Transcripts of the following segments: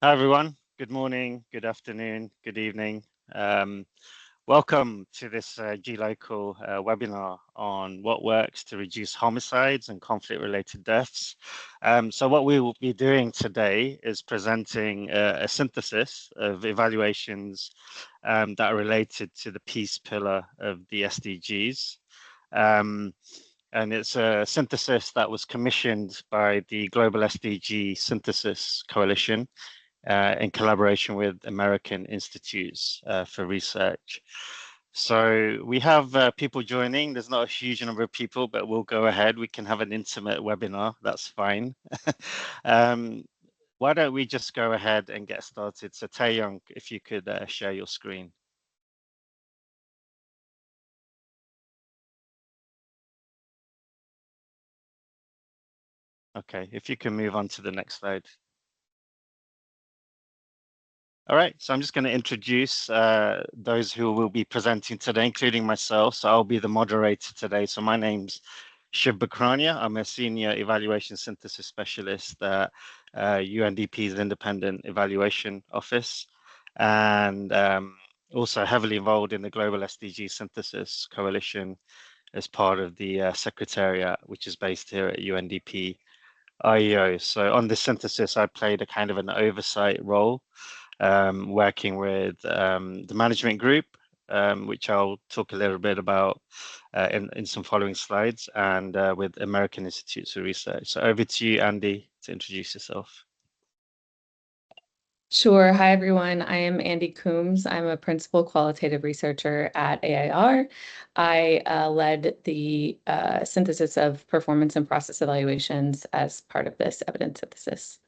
Hi, everyone. Good morning, good afternoon, good evening. Welcome to this G-Local webinar on what works to reduce homicides and conflict-related deaths. So what we will be doing today is presenting a synthesis of evaluations that are related to the peace pillar of the SDGs. And it's a synthesis that was commissioned by the Global SDG Synthesis Coalition in collaboration with American Institutes for Research. So we have people joining. There's not a huge number of people, but we'll go ahead. We can have an intimate webinar. That's fine. Why don't we just go ahead and get started? So Taeyong, if you could share your screen. Okay, if you can move on to the next slide. All right, so I'm just going to introduce those who will be presenting today, including myself. So I'll be the moderator today. So my name's Shiv Bakrania. I'm a senior evaluation synthesis specialist at UNDP's Independent Evaluation Office, and also heavily involved in the Global SDG Synthesis Coalition as part of the Secretariat, which is based here at UNDP IEO. So on this synthesis, I played a kind of an oversight role, working with the management group, which I'll talk a little bit about in some following slides, and with American Institutes of Research. So over to you, Andy, to introduce yourself. Sure. Hi, everyone. I am Andy Coombs. I'm a principal qualitative researcher at AIR. I led the synthesis of performance and process evaluations as part of this evidence synthesis.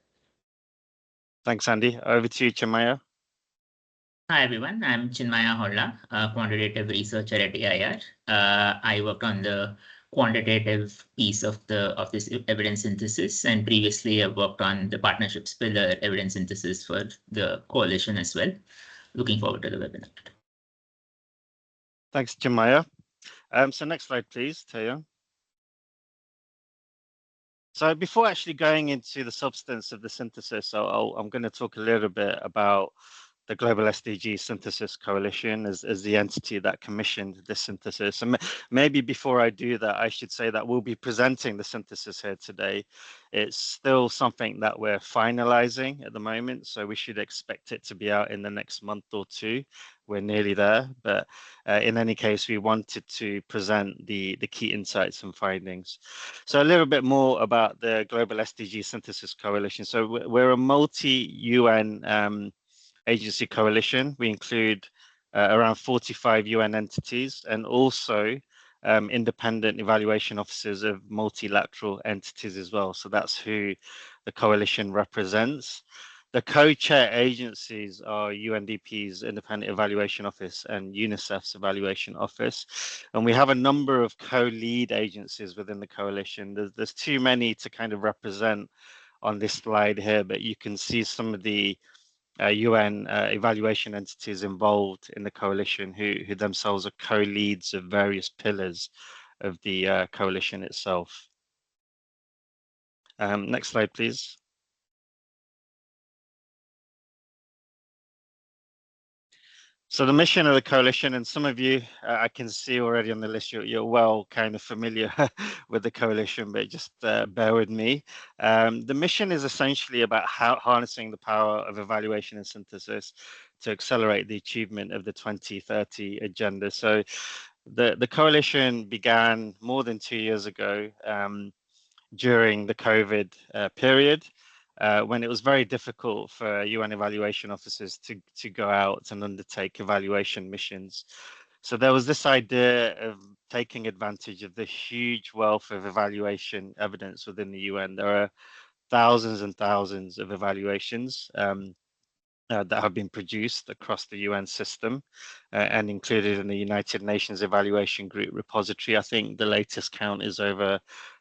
Thanks, Andy. Over to you, Chinmaya. Hi, everyone. I'm Chinmaya Holla, a quantitative researcher at AIR. I worked on the quantitative piece of this evidence synthesis, and previously I worked on the partnerships pillar evidence synthesis for the coalition as well. Looking forward to the webinar. Thanks, Chinmaya. So next slide, please, Taeyong. So before actually going into the substance of the synthesis, I'm going to talk a little bit about the Global SDG Synthesis Coalition as the entity that commissioned this synthesis. And maybe before I do that, I should say that we'll be presenting the synthesis here today. It's still something that we're finalizing at the moment, so we should expect it to be out in the next month or two. We're nearly there, but in any case, we wanted to present the key insights and findings. So a little bit more about the Global SDG Synthesis Coalition. So we're a multi-UN agency coalition. We include around 45 UN entities and also independent evaluation officers of multilateral entities as well. So that's who the coalition represents. The co-chair agencies are UNDP's Independent Evaluation Office and UNICEF's Evaluation Office. And we have a number of co-lead agencies within the coalition. There's too many to kind of represent on this slide here, but you can see some of the UN evaluation entities involved in the coalition who themselves are co-leads of various pillars of the coalition itself. Next slide, please. So the mission of the coalition, and some of you I can see already on the list, you're well kind of familiar with the coalition, but just bear with me. The mission is essentially about harnessing the power of evaluation and synthesis to accelerate the achievement of the 2030 agenda. So the coalition began more than 2 years ago during the COVID period. When it was very difficult for UN evaluation officers to go out and undertake evaluation missions. So there was this idea of taking advantage of the huge wealth of evaluation evidence within the UN. There are thousands and thousands of evaluations that have been produced across the UN system and included in the United Nations Evaluation Group repository. I think the latest count is over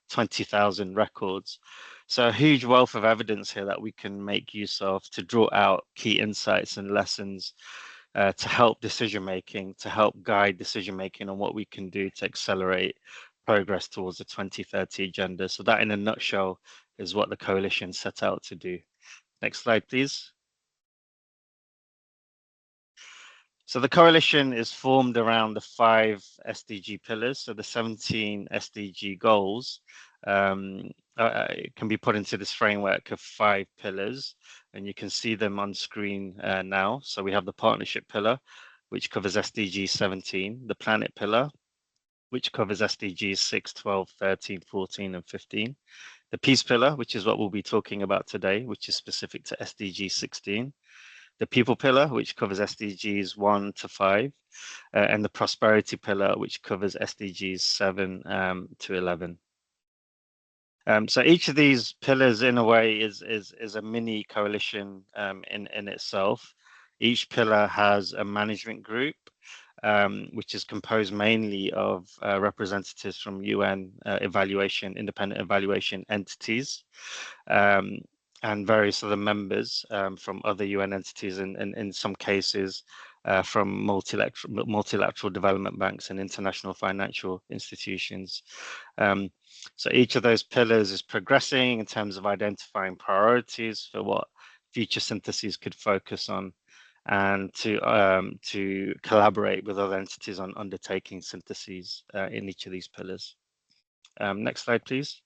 20,000 records. So a huge wealth of evidence here that we can make use of to draw out key insights and lessons to help decision making, to help guide decision making on what we can do to accelerate progress towards the 2030 agenda. So that in a nutshell is what the coalition set out to do. Next slide, please. So the coalition is formed around the 5 SDG pillars. So the 17 SDG goals can be put into this framework of 5 pillars, and you can see them on screen now. So we have the partnership pillar, which covers SDG 17, the planet pillar, which covers SDGs 6, 12, 13, 14, and 15. The peace pillar, which is what we'll be talking about today, which is specific to SDG 16. The people pillar, which covers SDGs 1 to 5, and the prosperity pillar, which covers SDGs 7 to 11. So each of these pillars, in a way, is a mini coalition in itself. Each pillar has a management group, which is composed mainly of representatives from UN independent evaluation entities, and various other members from other UN entities, and in some cases from multilateral development banks and international financial institutions. So each of those pillars is progressing in terms of identifying priorities for what future syntheses could focus on, and to collaborate with other entities on undertaking syntheses in each of these pillars. Next slide, please.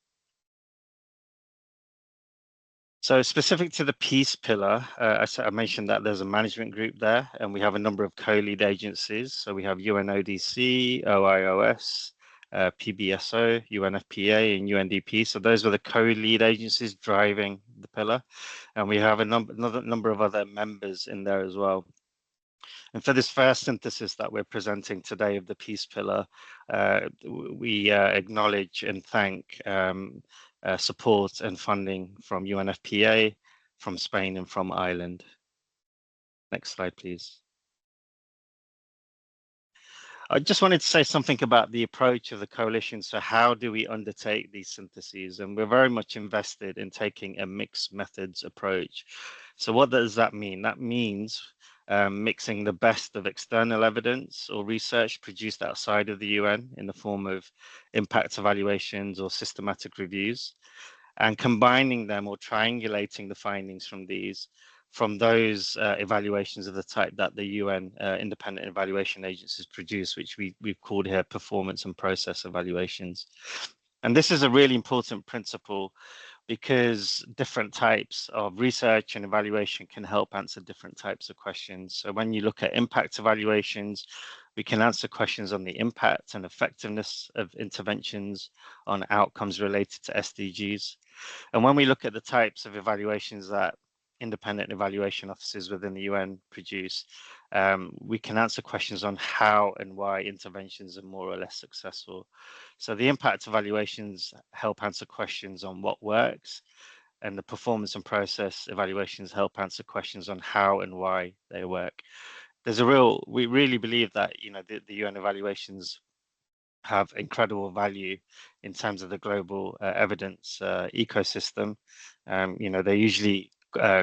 So specific to the peace pillar, I mentioned that there's a management group there, and we have a number of co-lead agencies. So we have UNODC, OIOS, PBSO, UNFPA, and UNDP. So those were the co-lead agencies driving the pillar, and we have another number of other members in there as well. And for this first synthesis that we're presenting today of the peace pillar, we acknowledge and thank support and funding from UNFPA, from Spain, and from Ireland. Next slide, please. I just wanted to say something about the approach of the coalition. So how do we undertake these syntheses? And we're very much invested in taking a mixed methods approach. So what does that mean? That means mixing the best of external evidence or research produced outside of the UN in the form of impact evaluations or systematic reviews, and combining them or triangulating the findings from those evaluations of the type that the UN independent evaluation agencies produce, which we've called here performance and process evaluations. And this is a really important principle because different types of research and evaluation can help answer different types of questions. So when you look at impact evaluations, we can answer questions on the impact and effectiveness of interventions on outcomes related to SDGs. And when we look at the types of evaluations that independent evaluation offices within the UN produce, we can answer questions on how and why interventions are more or less successful. So the impact evaluations help answer questions on what works, and the performance and process evaluations help answer questions on how and why they work. We really believe that the UN evaluations have incredible value in terms of the global evidence ecosystem. They're usually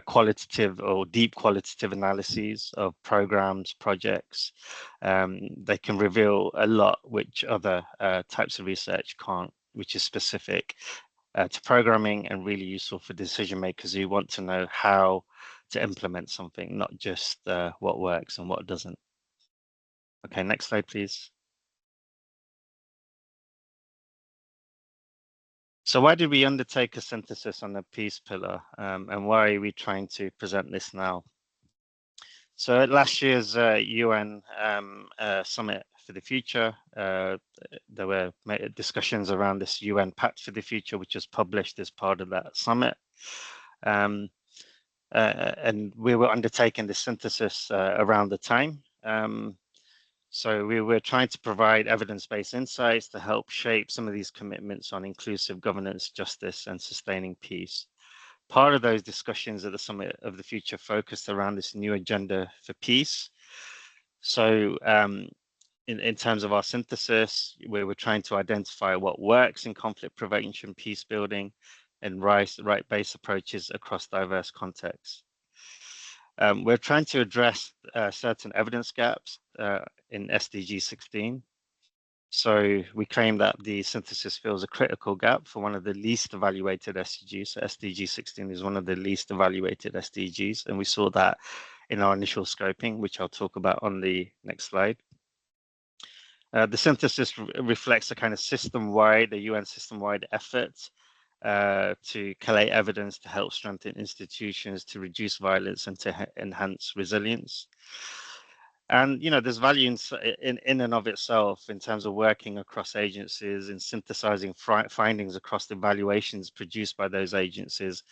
qualitative or deep qualitative analyses of programs, projects. They can reveal a lot which other types of research can't, which is specific to programming and really useful for decision makers who want to know how to implement something, not just what works and what doesn't. Okay, next slide, please. So why did we undertake a synthesis on the peace pillar, and why are we trying to present this now? So at last year's UN Summit for the Future, there were discussions around this UN Pact for the Future, which was published as part of that summit. And we were undertaking this synthesis around the time. So we were trying to provide evidence-based insights to help shape some of these commitments on inclusive governance, justice, and sustaining peace. Part of those discussions at the Summit of the Future focused around this new agenda for peace. So in terms of our synthesis, we were trying to identify what works in conflict prevention, peace building, and right-based approaches across diverse contexts. We're trying to address certain evidence gaps in SDG 16. So we claim that the synthesis fills a critical gap for one of the least evaluated SDGs. So SDG 16 is one of the least evaluated SDGs. And we saw that in our initial scoping, which I'll talk about on the next slide. The synthesis reflects a kind of system-wide, a UN system-wide effort to collate evidence to help strengthen institutions, to reduce violence and to enhance resilience. And, you know, there's value in and of itself in terms of working across agencies and synthesizing findings across the evaluations produced by those agencies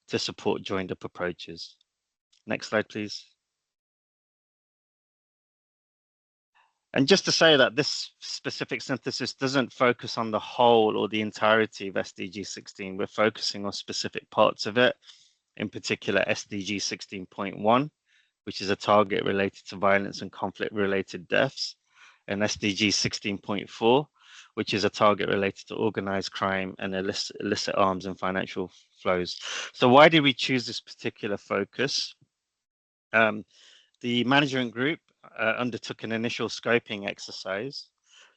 to support joined-up approaches. Next slide, please. And just to say that this specific synthesis doesn't focus on the whole or the entirety of SDG 16. We're focusing on specific parts of it, in particular SDG 16.1, which is a target related to violence and conflict-related deaths, and SDG 16.4, which is a target related to organized crime and illicit arms and financial flows. So why did we choose this particular focus? The management group undertook an initial scoping exercise.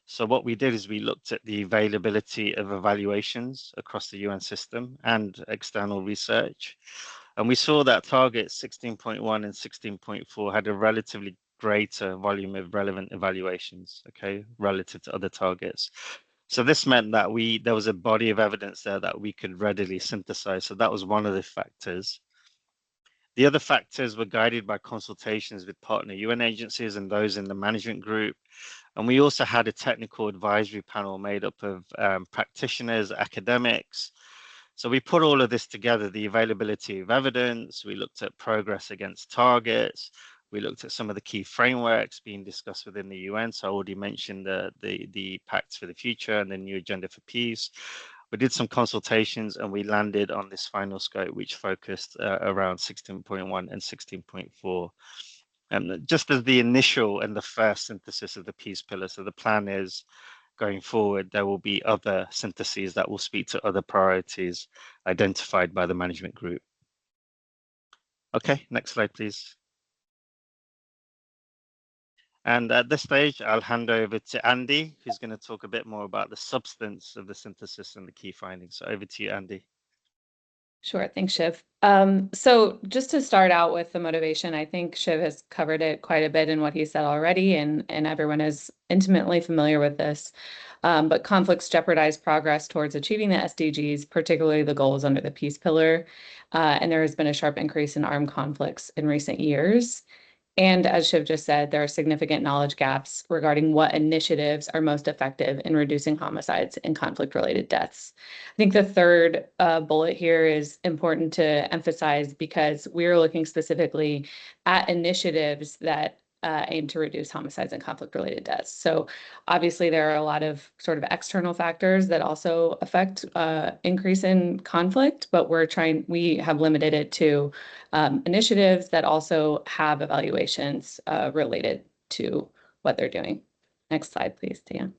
So what we did is we looked at the availability of evaluations across the UN system and external research. And we saw that targets 16.1 and 16.4 had a relatively greater volume of relevant evaluations, okay, relative to other targets. So this meant that there was a body of evidence there that we could readily synthesize. So that was one of the factors. The other factors were guided by consultations with partner UN agencies and those in the management group. And we also had a technical advisory panel made up of practitioners, academics. So we put all of this together, the availability of evidence, we looked at progress against targets, we looked at some of the key frameworks being discussed within the UN. So I already mentioned the Pact for the Future and the new Agenda for Peace. We did some consultations and we landed on this final scope, which focused around 16.1 and 16.4. Just as the initial and the first synthesis of the peace pillar. So the plan is going forward, there will be other syntheses that will speak to other priorities identified by the management group. Okay, next slide, please. And at this stage, I'll hand over to Andy, who's going to talk a bit more about the substance of the synthesis and the key findings. So over to you, Andy. Sure, thanks, Shiv. So just to start out with the motivation, I think Shiv has covered it quite a bit in what he said already, and everyone is intimately familiar with this. But conflicts jeopardize progress towards achieving the SDGs, particularly the goals under the peace pillar. And there has been a sharp increase in armed conflicts in recent years. And as Shiv just said, there are significant knowledge gaps regarding what initiatives are most effective in reducing homicides and conflict-related deaths. I think the third bullet here is important to emphasize because we're looking specifically at initiatives that aim to reduce homicides and conflict-related deaths. So obviously there are a lot of sort of external factors that also affect increase in conflict, but we have limited it to initiatives that also have evaluations related to what they're doing. Next slide, please, Dan.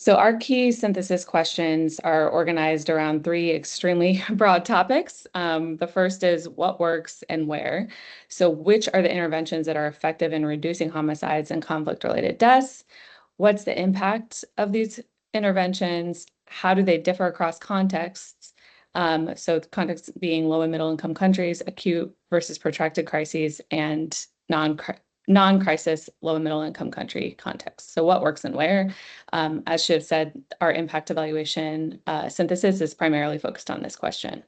So our key synthesis questions are organized around three extremely broad topics. The first is what works and where. So which are the interventions that are effective in reducing homicides and conflict-related deaths? What's the impact of these interventions? How do they differ across contexts? So the context being low and middle income countries, acute versus protracted crises, and non-crisis, low and middle income country context. So what works and where? As Shiv said, our impact evaluation synthesis is primarily focused on this question.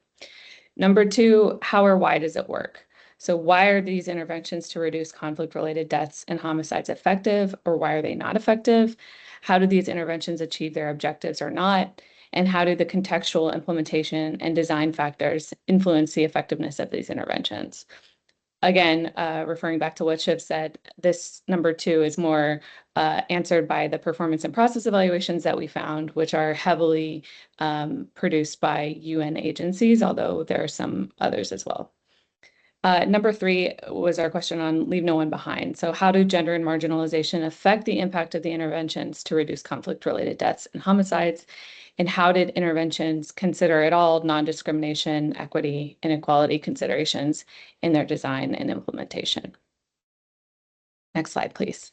Number two, how or why does it work? So why are these interventions to reduce conflict-related deaths and homicides effective, or why are they not effective? How do these interventions achieve their objectives or not? And how do the contextual implementation and design factors influence the effectiveness of these interventions? Again, referring back to what Shiv said, this number two is more answered by the performance and process evaluations that we found, which are heavily produced by UN agencies, although there are some others as well. Number three was our question on leave no one behind. So how do gender and marginalization affect the impact of the interventions to reduce conflict-related deaths and homicides? And how did interventions consider at all non-discrimination, equity, and equality considerations in their design and implementation? Next slide, please.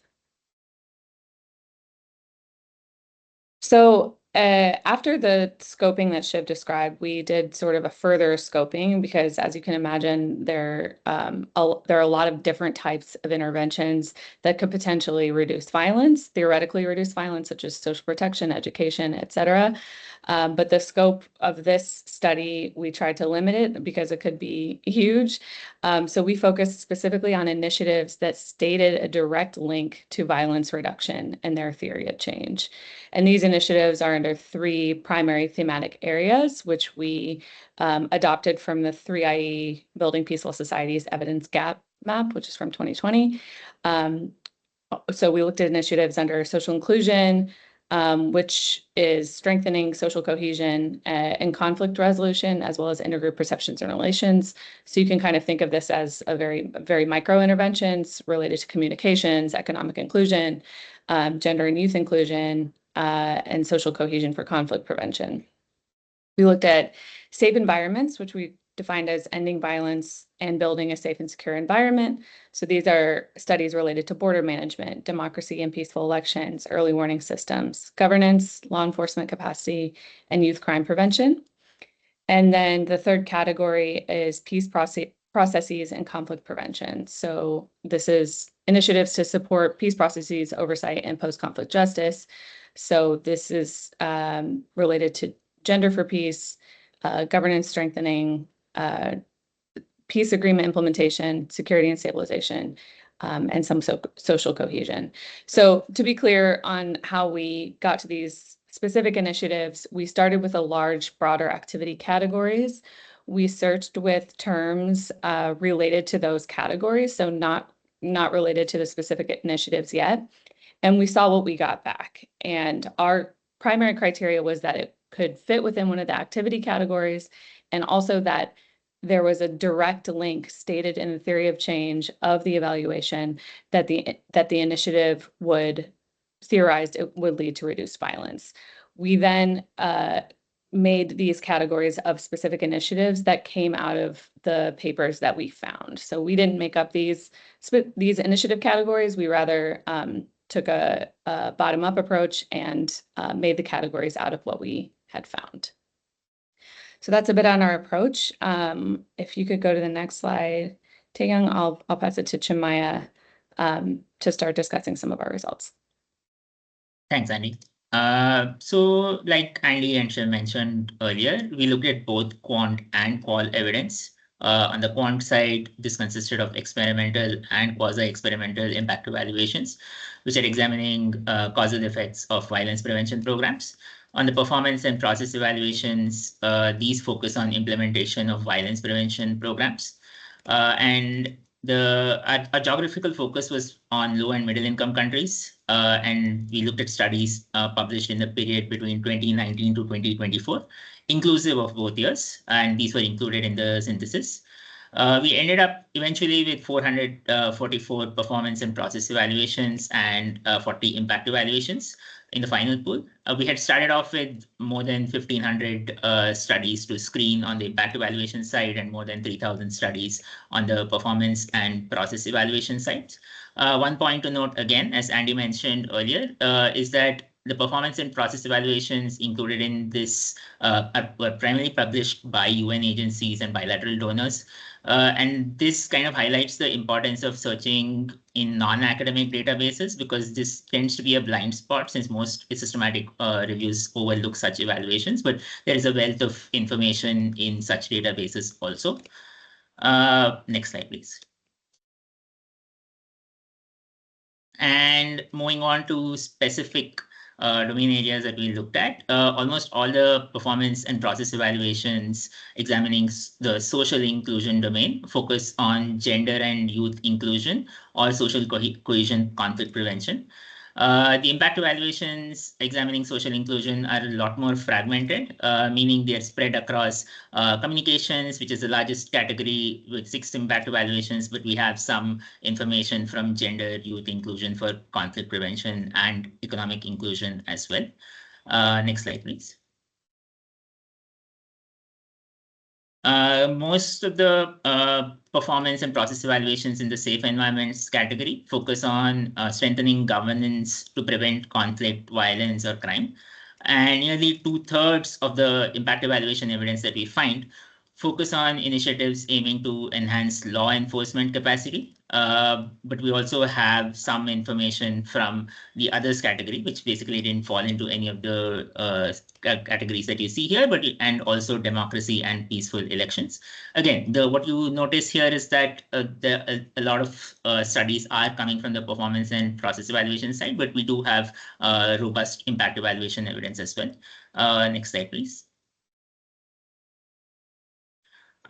So After the scoping that Shiv described, we did sort of a further scoping because, as you can imagine, there are a lot of different types of interventions that could potentially reduce violence, theoretically reduce violence, such as social protection, education, et cetera. But the scope of this study, we tried to limit it because it could be huge. So we focused specifically on initiatives that stated a direct link to violence reduction and their theory of change. And these initiatives are under 3 primary thematic areas, which we adopted from the 3IE Building Peaceful Societies Evidence Gap Map, which is from 2020. So we looked at initiatives under social inclusion, which is strengthening social cohesion and conflict resolution, as well as intergroup perceptions and relations. So you can kind of think of this as a very micro interventions related to communications, economic inclusion, gender and youth inclusion, and social cohesion for conflict prevention. We looked at safe environments, which we defined as ending violence and building a safe and secure environment. So these are studies related to border management, democracy and peaceful elections, early warning systems, governance, law enforcement capacity, and youth crime prevention. And then the third category is peace processes and conflict prevention. So this is initiatives to support peace processes, oversight, and post-conflict justice. So this is related to gender for peace, governance strengthening, peace agreement implementation, security and stabilization, and some social cohesion. So to be clear on how we got to these specific initiatives, we started with a large, broader activity categories. We searched with terms related to those categories, so not related to the specific initiatives yet. And we saw what we got back. And our primary criteria was that it could fit within one of the activity categories, and also that there was a direct link stated in the theory of change of the evaluation that the initiative would theorize it would lead to reduced violence. We then made these categories of specific initiatives that came out of the papers that we found. So we didn't make up these initiative categories. We rather took a bottom-up approach and made the categories out of what we had found. So that's a bit on our approach. If you could go to the next slide, Taeyoung, I'll pass it to Chinmaya to start discussing some of our results. Thanks, Andy. So like Andy and Shiv mentioned earlier, we looked at both quant and qual evidence. On the quant side, this consisted of experimental and quasi-experimental impact evaluations, which are examining causal effects of violence prevention programs. On the performance and process evaluations, these focus on implementation of violence prevention programs. And our geographical focus was on low and middle income countries. And we looked at studies published in the period between 2019 to 2024, inclusive of both years, and these were included in the synthesis. We ended up eventually with 444 performance and process evaluations and 40 impact evaluations in the final pool. We had started off with more than 1,500 studies to screen on the impact evaluation side and more than 3,000 studies on the performance and process evaluation side. One point to note again, as Andy mentioned earlier, is that the performance and process evaluations included in this were primarily published by UN agencies and bilateral donors. And this kind of highlights the importance of searching in non-academic databases, because this tends to be a blind spot since most systematic reviews overlook such evaluations, but there is a wealth of information in such databases also. Next slide, please. And moving on to specific domain areas that we looked at, almost all the performance and process evaluations examining the social inclusion domain focus on gender and youth inclusion or social cohesion conflict prevention. The impact evaluations examining social inclusion are a lot more fragmented, meaning they are spread across communications, which is the largest category with 6 impact evaluations, but we have some information from gender, youth inclusion for conflict prevention and economic inclusion as well. Next slide, please. Most of the performance and process evaluations in the safe environments category focus on strengthening governance to prevent conflict, violence, or crime. And nearly 2/3 of the impact evaluation evidence that we find focus on initiatives aiming to enhance law enforcement capacity. But we also have some information from the others category, which basically didn't fall into any of the categories that you see here, and also democracy and peaceful elections. Again, what you notice here is that a lot of studies are coming from the performance and process evaluation side, but we do have robust impact evaluation evidence as well. Next slide, please.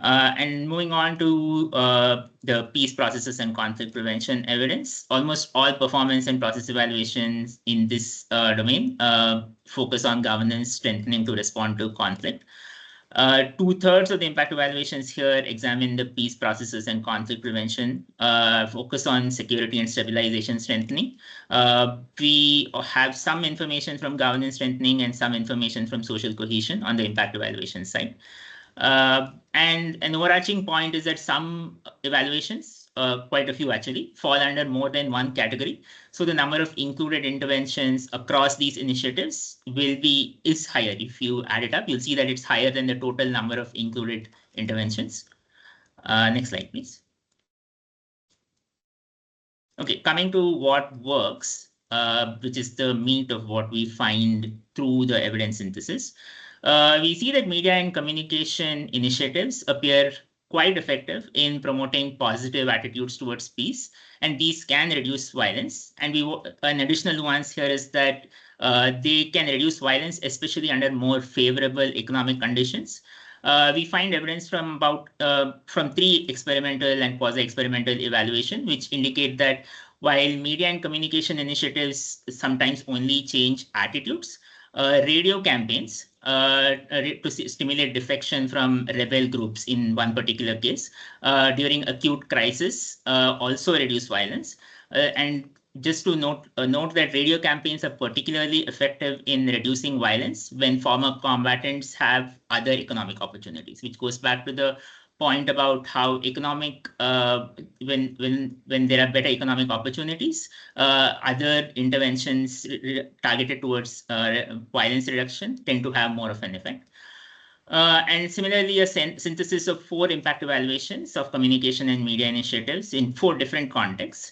And moving on to the peace processes and conflict prevention evidence, almost all performance and process evaluations in this domain focus on governance strengthening to respond to conflict. 2/3 of the impact evaluations here examine the peace processes and conflict prevention, focus on security and stabilization strengthening. We have some information from governance strengthening and some information from social cohesion on the impact evaluation side. And an overarching point is that some evaluations, quite a few actually, fall under more than one category. So the number of included interventions across these initiatives is higher. If you add it up, you'll see that it's higher than the total number of included interventions. Next slide, please. Okay, coming to what works, which is the meat of what we find through the evidence synthesis. We see that media and communication initiatives appear quite effective in promoting positive attitudes towards peace, and these can reduce violence. And an additional nuance here is that they can reduce violence, especially under more favorable economic conditions. We find evidence from 3 experimental and quasi-experimental evaluation, which indicate that while media and communication initiatives sometimes only change attitudes, radio campaigns to stimulate defection from rebel groups in one particular case during acute crisis also reduce violence. And just to note that radio campaigns are particularly effective in reducing violence when former combatants have other economic opportunities, which goes back to the point about how economic, when there are better economic opportunities, other interventions targeted towards violence reduction tend to have more of an effect. And similarly, a synthesis of 4 impact evaluations of communication and media initiatives in 4 different contexts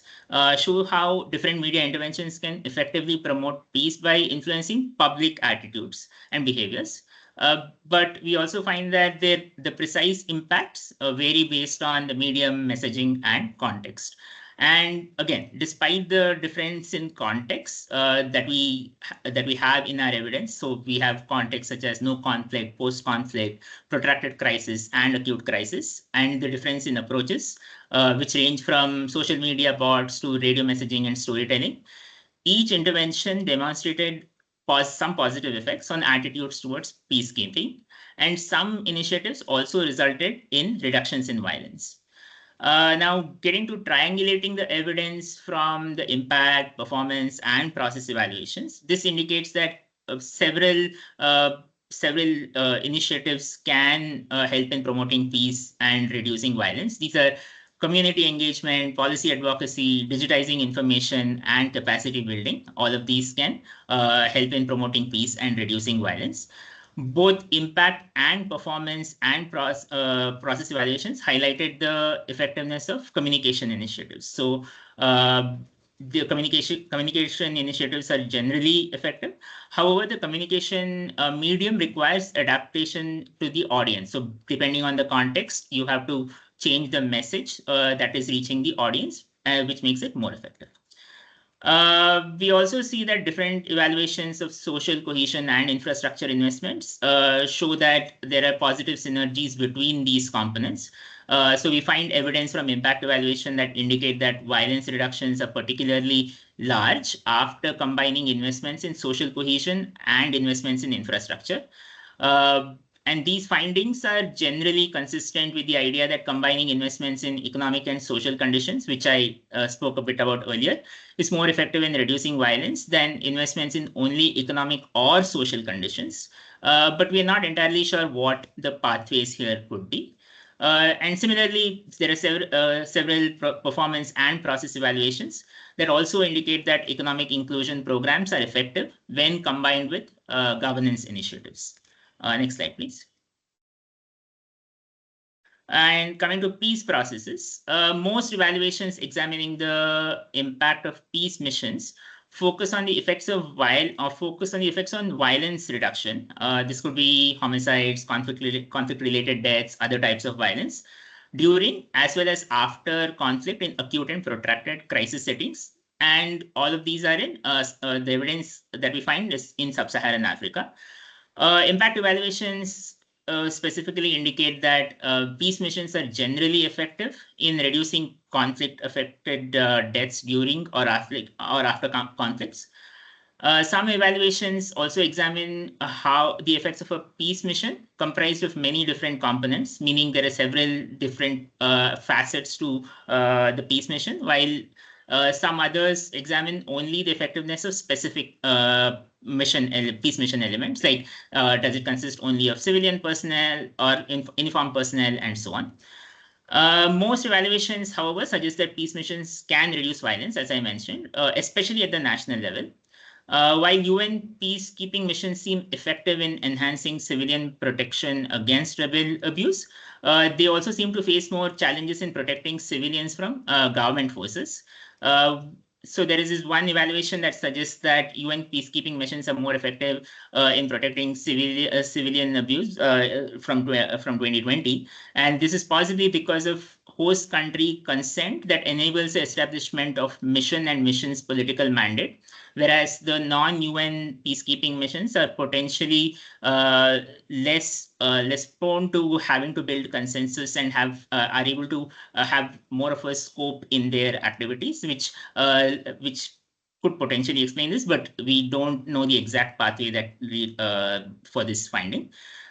show how different media interventions can effectively promote peace by influencing public attitudes and behaviors. But we also find that the precise impacts vary based on the medium, messaging, and context. And again, despite the difference in context that we have in our evidence, so we have contexts such as no conflict, post-conflict, protracted crisis, and acute crisis, and the difference in approaches, which range from social media bots to radio messaging and storytelling. Each intervention demonstrated some positive effects on attitudes towards peacekeeping, and some initiatives also resulted in reductions in violence. Now, getting to triangulating the evidence from the impact, performance, and process evaluations, this indicates that several initiatives can help in promoting peace and reducing violence. These are community engagement, policy advocacy, digitizing information, and capacity building. All of these can help in promoting peace and reducing violence. Both impact and performance and process evaluations highlighted the effectiveness of communication initiatives. So the communication initiatives are generally effective. However, the communication medium requires adaptation to the audience. So depending on the context, you have to change the message that is reaching the audience, which makes it more effective. We also see that different evaluations of social cohesion and infrastructure investments show that there are positive synergies between these components. So we find evidence from impact evaluation that indicate that violence reductions are particularly large after combining investments in social cohesion and investments in infrastructure. And these findings are generally consistent with the idea that combining investments in economic and social conditions, which I spoke a bit about earlier, is more effective in reducing violence than investments in only economic or social conditions. But we are not entirely sure what the pathways here could be. And similarly, there are several performance and process evaluations that also indicate that economic inclusion programs are effective when combined with governance initiatives. Next slide, please. And coming to peace processes, most evaluations examining the impact of peace missions focus on the effects of violence reduction. This could be homicides, conflict-related deaths, other types of violence during as well as after conflict in acute and protracted crisis settings. And all of these are in the evidence that we find is in sub-Saharan Africa. Impact evaluations specifically indicate that peace missions are generally effective in reducing conflict-affected deaths during or after conflicts. Some evaluations also examine how the effects of a peace mission comprised of many different components, meaning there are several different facets to the peace mission, while some others examine only the effectiveness of specific peace mission elements, like does it consist only of civilian personnel or uniformed personnel and so on. Most evaluations, however, suggest that peace missions can reduce violence, as I mentioned, especially at the national level. While UN peacekeeping missions seem effective in enhancing civilian protection against rebel abuse, they also seem to face more challenges in protecting civilians from government forces. So there is this one evaluation that suggests that UN peacekeeping missions are more effective in protecting civilian abuse from 2020. And this is possibly because of host country consent that enables the establishment of mission and missions political mandate, whereas the non-UN peacekeeping missions are potentially less prone to having to build consensus and are able to have more of a scope in their activities, which could potentially explain this, but we don't know the exact pathway that for this finding.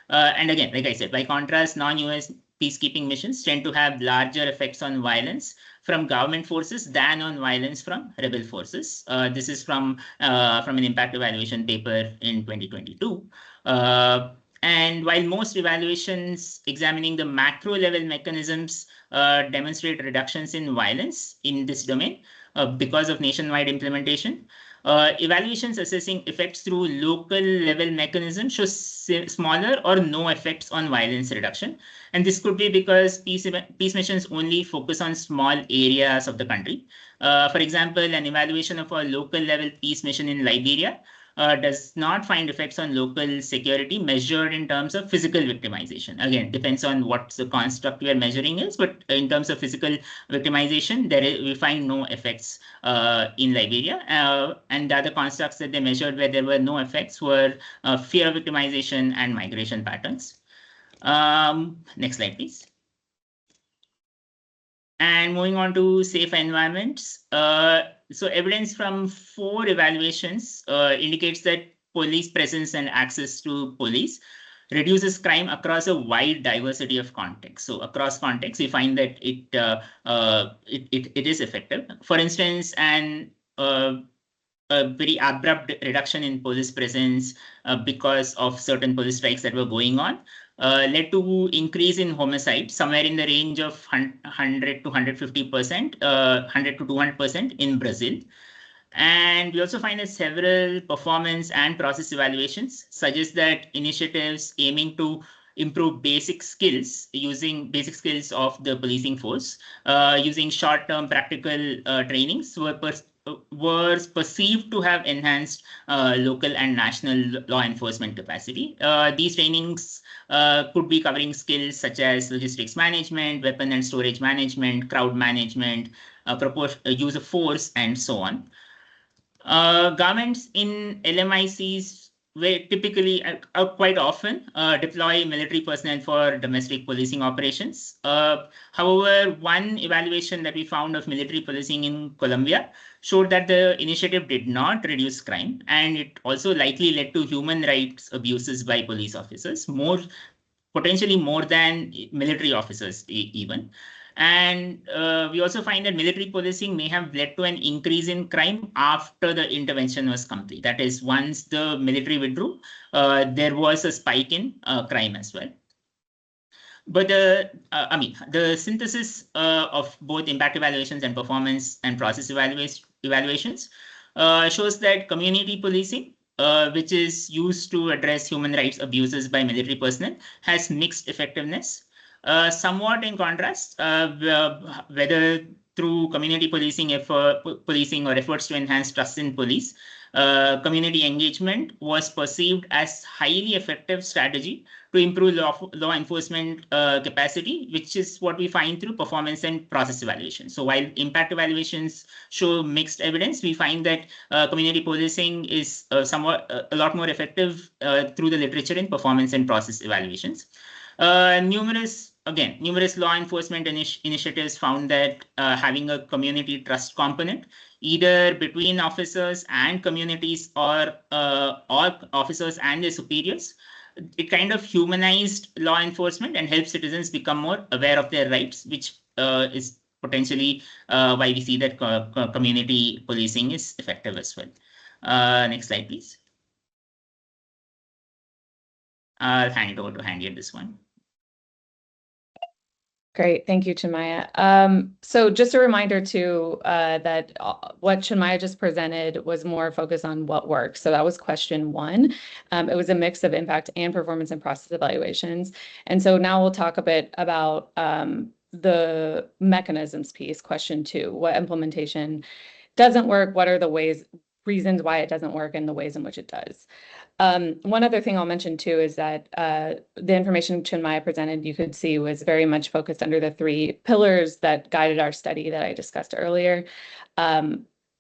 And again, like I said, by contrast, non-US peacekeeping missions tend to have larger effects on violence from government forces than on violence from rebel forces. This is from an impact evaluation paper in 2022. And while most evaluations examining the macro level mechanisms demonstrate reductions in violence in this domain because of nationwide implementation, evaluations assessing effects through local level mechanisms show smaller or no effects on violence reduction. And this could be because peace missions only focus on small areas of the country. For example, an evaluation of a local level peace mission in Liberia does not find effects on local security measured in terms of physical victimization. Again, depends on what the construct we are measuring is, but in terms of physical victimization, we find no effects in Liberia. And the other constructs that they measured where there were no effects were fear of victimization and migration patterns. Next slide, please. And moving on to safe environments. So evidence from 4 evaluations indicates that police presence and access to police reduces crime across a wide diversity of contexts. So across contexts, we find that it is effective. For instance, a very abrupt reduction in police presence because of certain police strikes that were going on led to increase in homicide somewhere in the range of 100 to 150%, 100 to 200% in Brazil. And we also find that several performance and process evaluations suggest that initiatives aiming to improve basic skills of the policing force using short-term practical trainings were perceived to have enhanced local and national law enforcement capacity. These trainings could be covering skills such as logistics management, weapon and storage management, crowd management, use of force, and so on. Governments in LMICs typically quite often deploy military personnel for domestic policing operations. However, one evaluation that we found of military policing in Colombia showed that the initiative did not reduce crime, and it also likely led to human rights abuses by police officers, potentially more than military officers even. And we also find that military policing may have led to an increase in crime after the intervention was complete. That is, once the military withdrew, there was a spike in crime as well. But the synthesis of both impact evaluations and performance and process evaluations shows that community policing, which is used to address human rights abuses by military personnel, has mixed effectiveness. Somewhat in contrast, whether through community policing or efforts to enhance trust in police, community engagement was perceived as highly effective strategy to improve law enforcement capacity, which is what we find through performance and process evaluation. So while impact evaluations show mixed evidence, we find that community policing is somewhat a lot more effective through the literature in performance and process evaluations. Numerous law enforcement initiatives found that having a community trust component, either between officers and communities or officers and their superiors, it kind of humanized law enforcement and helped citizens become more aware of their rights, which is potentially why we see that community policing is effective as well. Next slide, please. I'll hand it over to Handy at this one. Great, thank you, Chinmaya. So just a reminder too that what Chinmaya just presented was more focused on what works. So that was question 1. It was a mix of impact and performance and process evaluations. And so now we'll talk a bit about the mechanisms piece, question 2. What implementation doesn't work? What are the reasons why it doesn't work and the ways in which it does? One other thing I'll mention too is that the information Chinmaya presented, you could see, was very much focused under the 3 pillars that guided our study that I discussed earlier.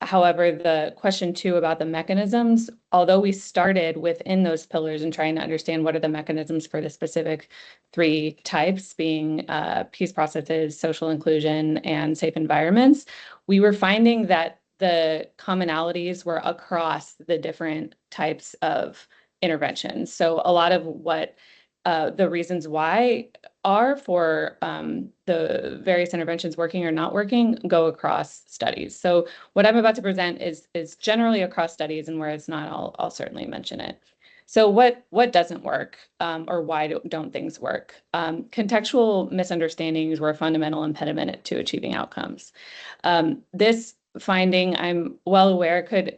However, the question 2 about the mechanisms, although we started within those pillars and trying to understand what are the mechanisms for the specific 3 types, being peace processes, social inclusion, and safe environments, we were finding that the commonalities were across the different types of interventions. So a lot of what the reasons why are for the various interventions working or not working go across studies. So what I'm about to present is generally across studies, and where it's not, I'll certainly mention it. So what doesn't work, or why don't things work? Contextual misunderstandings were a fundamental impediment to achieving outcomes. This finding, I'm well aware, could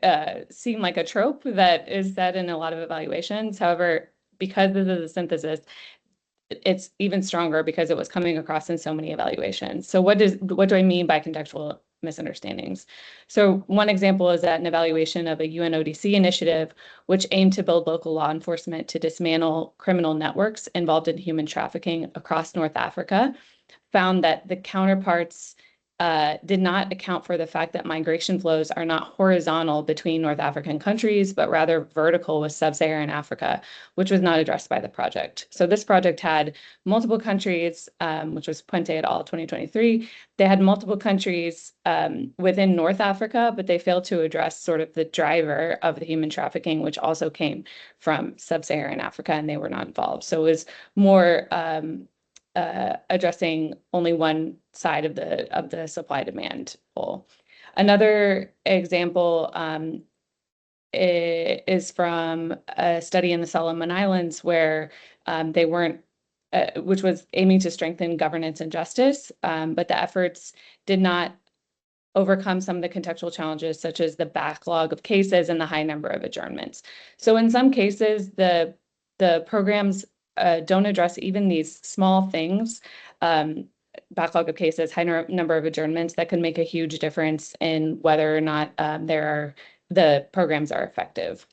seem like a trope that is said in a lot of evaluations. However, because this is a synthesis, it's even stronger because it was coming across in so many evaluations. So what do I mean by contextual misunderstandings? So one example is that an evaluation of a UNODC initiative, which aimed to build local law enforcement to dismantle criminal networks involved in human trafficking across North Africa, found that the counterparts did not account for the fact that migration flows are not horizontal between North African countries, but rather vertical with sub-Saharan Africa, which was not addressed by the project. So this project had multiple countries, which was Puente et al. 2023. They had multiple countries within North Africa, but they failed to address sort of the driver of the human trafficking, which also came from sub-Saharan Africa, and they were not involved. So it was more addressing only one side of the supply-demand pole. Another example is from a study in the Solomon Islands where they weren't, which was aiming to strengthen governance and justice, but the efforts did not overcome some of the contextual challenges, such as the backlog of cases and the high number of adjournments. So in some cases, the programs don't address even these small things, backlog of cases, high number of adjournments, that can make a huge difference in whether or not the programs are effective.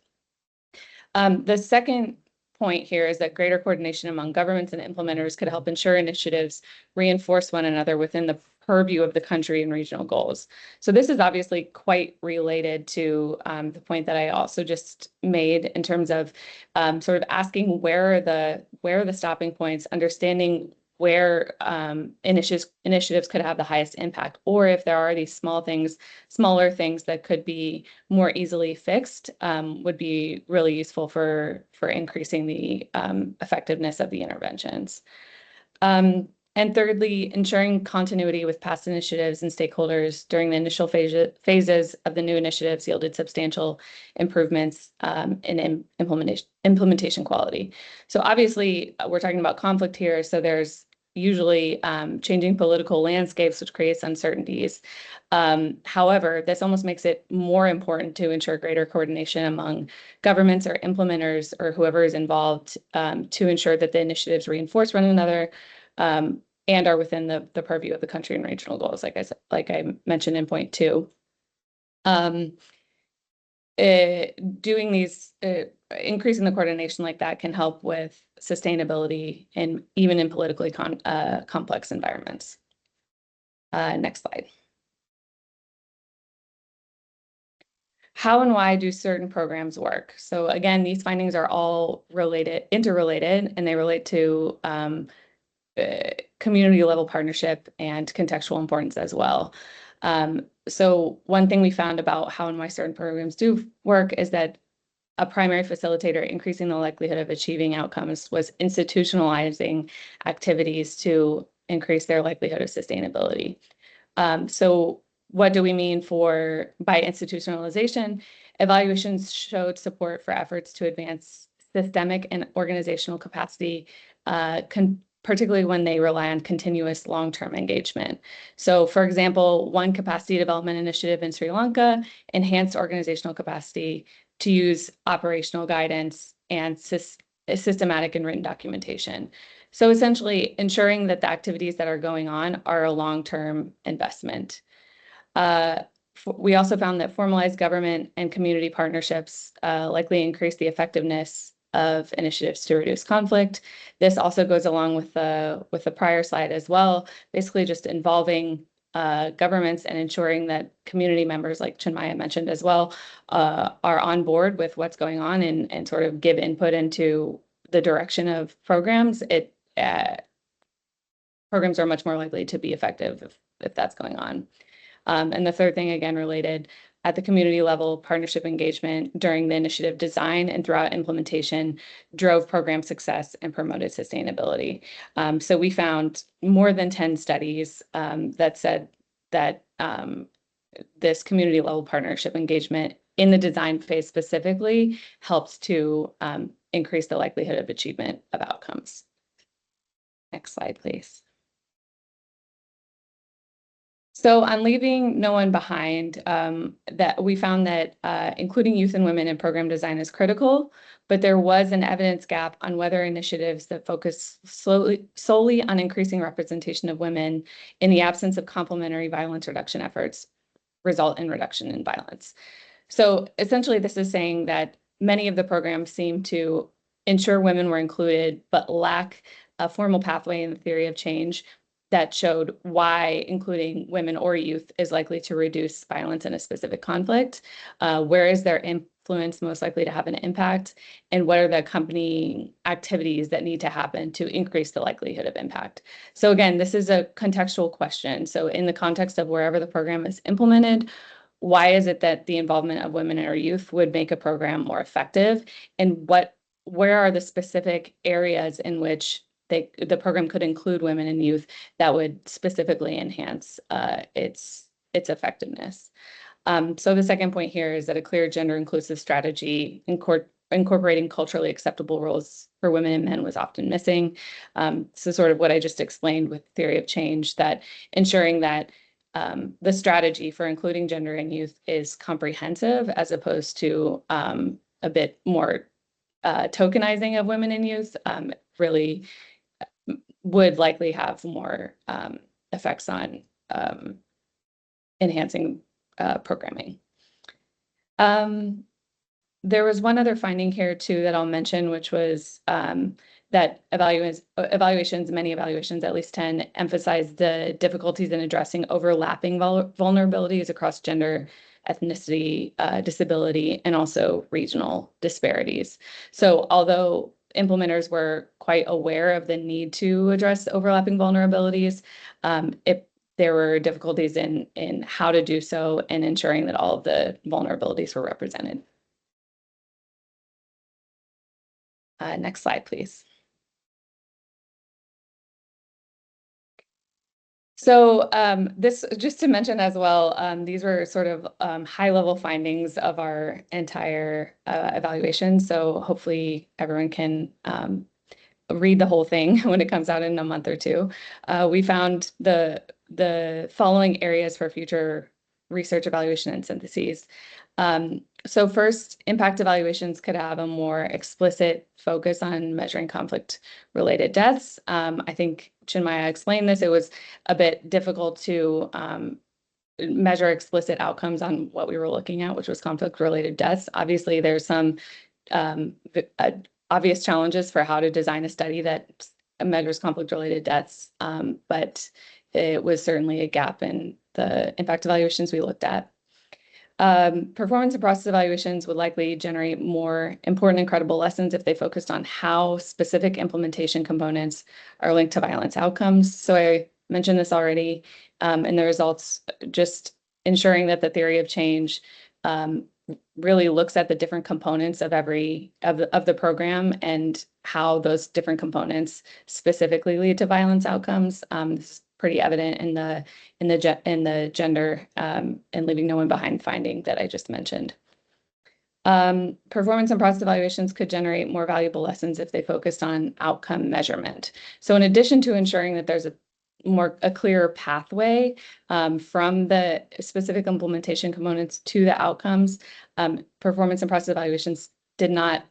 The second point here is that greater coordination among governments and implementers could help ensure initiatives reinforce one another within the purview of the country and regional goals. So this is obviously quite related to the point that I also just made in terms of sort of asking where are the stopping points, understanding where initiatives could have the highest impact, or if there are these smaller things that could be more easily fixed, would be really useful for increasing the effectiveness of the interventions. And thirdly, ensuring continuity with past initiatives and stakeholders during the initial phases of the new initiatives yielded substantial improvements in implementation quality. So obviously, we're talking about conflict here. So there's usually changing political landscapes, which creates uncertainties. However, this almost makes it more important to ensure greater coordination among governments or implementers or whoever is involved to ensure that the initiatives reinforce one another and are within the purview of the country and regional goals, like I mentioned in point 2. Doing these, increasing the coordination like that can help with sustainability and even in politically complex environments. Next slide. How and why do certain programs work? So again, these findings are all interrelated, and they relate to community level partnership and contextual importance as well. So one thing we found about how and why certain programs do work is that a primary facilitator increasing the likelihood of achieving outcomes was institutionalizing activities to increase their likelihood of sustainability. So what do we mean by institutionalization? Evaluations showed support for efforts to advance systemic and organizational capacity, particularly when they rely on continuous long-term engagement. So for example, one capacity development initiative in Sri Lanka enhanced organizational capacity to use operational guidance and systematic and written documentation. So essentially ensuring that the activities that are going on are a long-term investment. We also found that formalized government and community partnerships likely increase the effectiveness of initiatives to reduce conflict. This also goes along with the prior slide as well, basically just involving governments and ensuring that community members, like Chinmaya mentioned as well, are on board with what's going on and sort of give input into the direction of programs. Programs are much more likely to be effective if that's going on. And the third thing, again, related at the community level, partnership engagement during the initiative design and throughout implementation drove program success and promoted sustainability. So we found more than 10 studies that said that this community level partnership engagement in the design phase specifically helps to increase the likelihood of achievement of outcomes. Next slide, please. So on leaving no one behind, that we found that including youth and women in program design is critical, but there was an evidence gap on whether initiatives that focus solely on increasing representation of women in the absence of complementary violence reduction efforts result in reduction in violence. So essentially this is saying that many of the programs seem to ensure women were included, but lack a formal pathway in the theory of change that showed why including women or youth is likely to reduce violence in a specific conflict. Where is their influence most likely to have an impact? And what are the accompanying activities that need to happen to increase the likelihood of impact? So again, this is a contextual question. So in the context of wherever the program is implemented, why is it that the involvement of women or youth would make a program more effective? And where are the specific areas in which the program could include women and youth that would specifically enhance its effectiveness. So the second point here is that a clear gender inclusive strategy incorporating culturally acceptable roles for women and men was often missing. So sort of what I just explained with theory of change, that ensuring that the strategy for including gender and youth is comprehensive as opposed to a bit more tokenizing of women and youth really would likely have more effects on enhancing programming. There was one other finding here too that I'll mention, which was that many evaluations, at least 10, emphasize the difficulties in addressing overlapping vulnerabilities across gender, ethnicity, disability, and also regional disparities. So although implementers were quite aware of the need to address overlapping vulnerabilities, there were difficulties in how to do so and ensuring that all of the vulnerabilities were represented. Next slide, please. So this, just to mention as well, these were sort of high-level findings of our entire evaluation. So hopefully everyone can read the whole thing when it comes out in a month or two. We found the following areas for future research, evaluation, and syntheses. So first, impact evaluations could have a more explicit focus on measuring conflict-related deaths. I think Chinmaya explained this. It was a bit difficult to measure explicit outcomes on what we were looking at, which was conflict-related deaths. Obviously, there's some obvious challenges for how to design a study that measures conflict-related deaths, but it was certainly a gap in the impact evaluations we looked at. Performance and process evaluations would likely generate more important and credible lessons if they focused on how specific implementation components are linked to violence outcomes. So I mentioned this already in the results, just ensuring that the theory of change really looks at the different components of every of the program and how those different components specifically lead to violence outcomes. This is pretty evident in the gender and leaving no one behind finding that I just mentioned. Performance and process evaluations could generate more valuable lessons if they focused on outcome measurement. So in addition to ensuring that there's a clearer pathway from the specific implementation components to the outcomes, performance and process evaluations did not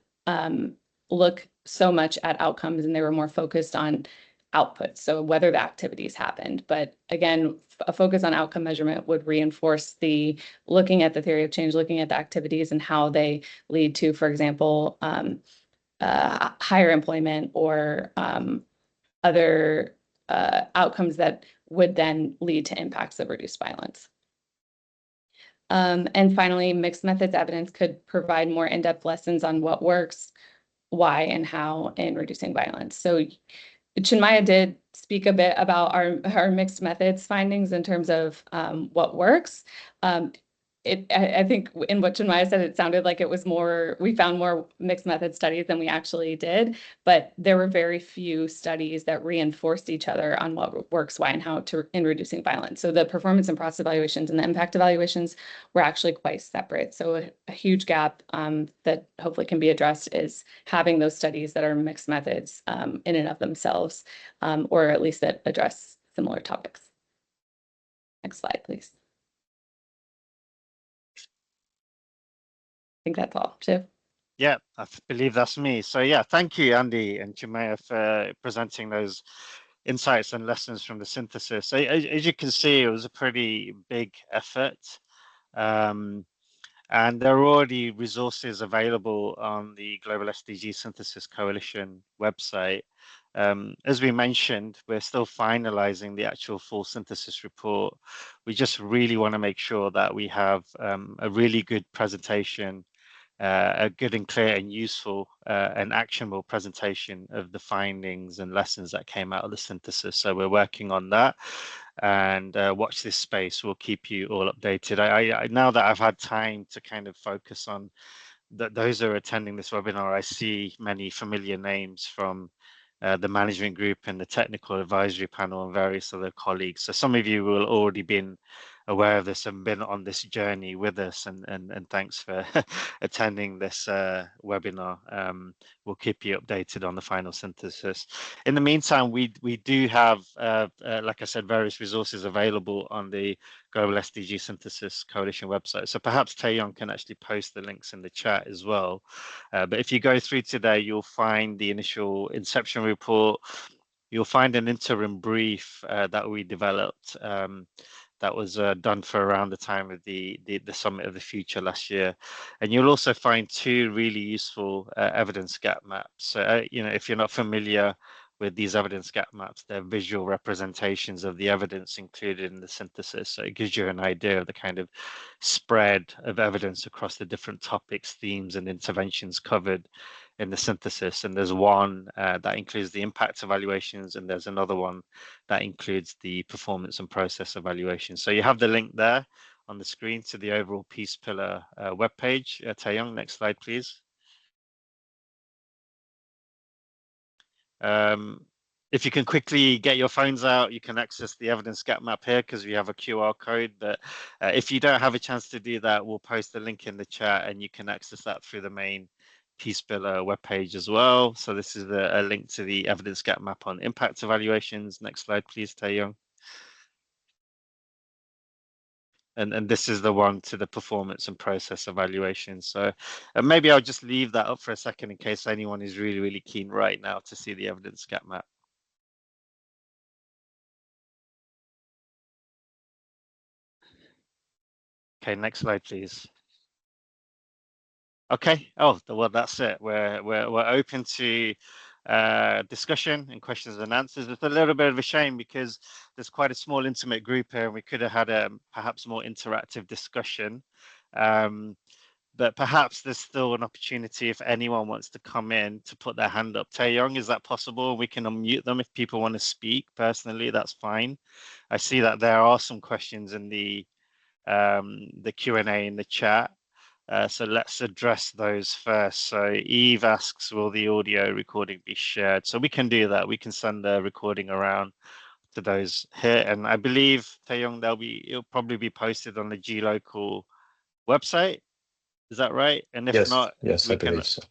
look so much at outcomes, and they were more focused on outputs, so whether the activities happened. But again, a focus on outcome measurement would reinforce the looking at the theory of change, looking at the activities and how they lead to, for example, higher employment or other outcomes that would then lead to impacts of reduced violence. And finally, mixed methods evidence could provide more in-depth lessons on what works, why, and how in reducing violence. So Chinmaya did speak a bit about our mixed methods findings in terms of what works. I think in what Chinmaya said, it sounded like it was more, we found more mixed method studies than we actually did, but there were very few studies that reinforced each other on what works, why, and how in reducing violence. So the performance and process evaluations and the impact evaluations were actually quite separate. So a huge gap that hopefully can be addressed is having those studies that are mixed methods in and of themselves, or at least that address similar topics. Next slide, please. I think that's all. Shiv? Yeah, I believe that's me. So yeah, thank you, Andy and Chinmaya, for presenting those insights and lessons from the synthesis. So, as you can see, it was a pretty big effort. And there are already resources available on the Global SDG Synthesis Coalition website. As we mentioned, we're still finalizing the actual full synthesis report. We just really want to make sure that we have a really good presentation, a good and clear and useful and actionable presentation of the findings and lessons that came out of the synthesis. So we're working on that, and watch this space. We'll keep you all updated. I now that I've had time to kind of focus on those who are attending this webinar, I see many familiar names from the management group and the technical advisory panel and various other colleagues. So some of you will already been aware of this and been on this journey with us, and thanks for attending this webinar. We'll keep you updated on the final synthesis. In the meantime, we do have, like I said, various resources available on the Global SDG Synthesis Coalition website. So perhaps Taeyong can actually post the links in the chat as well. But if you go through today, you'll find the initial inception report. You'll find an interim brief that we developed that was done for around the time of the Summit of the Future last year. And you'll also find two really useful evidence gap maps. So, if you're not familiar with these evidence gap maps, they're visual representations of the evidence included in the synthesis. So it gives you an idea of the kind of spread of evidence across the different topics, themes, and interventions covered in the synthesis. And there's one that includes the impact evaluations, and there's another one that includes the performance and process evaluations. So you have the link there on the screen to the overall Peace Pillar webpage. Taeyong, next slide, please. If you can quickly get your phones out, you can access the evidence gap map here because we have a QR code. But if you don't have a chance to do that, we'll post the link in the chat and you can access that through the main Peacebiller webpage as well. So this is a link to the evidence gap map on impact evaluations. Next slide, please, Taeyong. And this is the one to the performance and process evaluation. So maybe I'll just leave that up for a second in case anyone is really, really keen right now to see the evidence gap map. Okay, next slide, please. Okay. Oh, well, that's it. We're open to discussion and questions and answers. It's a little bit of a shame because there's quite a small, intimate group here, and we could have had a perhaps more interactive discussion. But perhaps there's still an opportunity if anyone wants to come in to put their hand up. Taeyong, is that possible? We can unmute them if people want to speak. Personally, that's fine. I see that there are some questions in the Q&A in the chat. So let's address those first. So Eve asks, will the audio recording be shared? So we can do that. We can send the recording around to those here. And I believe, Taeyong, it'll probably be posted on the GLocal website. Is that right? And if not, yes, I believe so.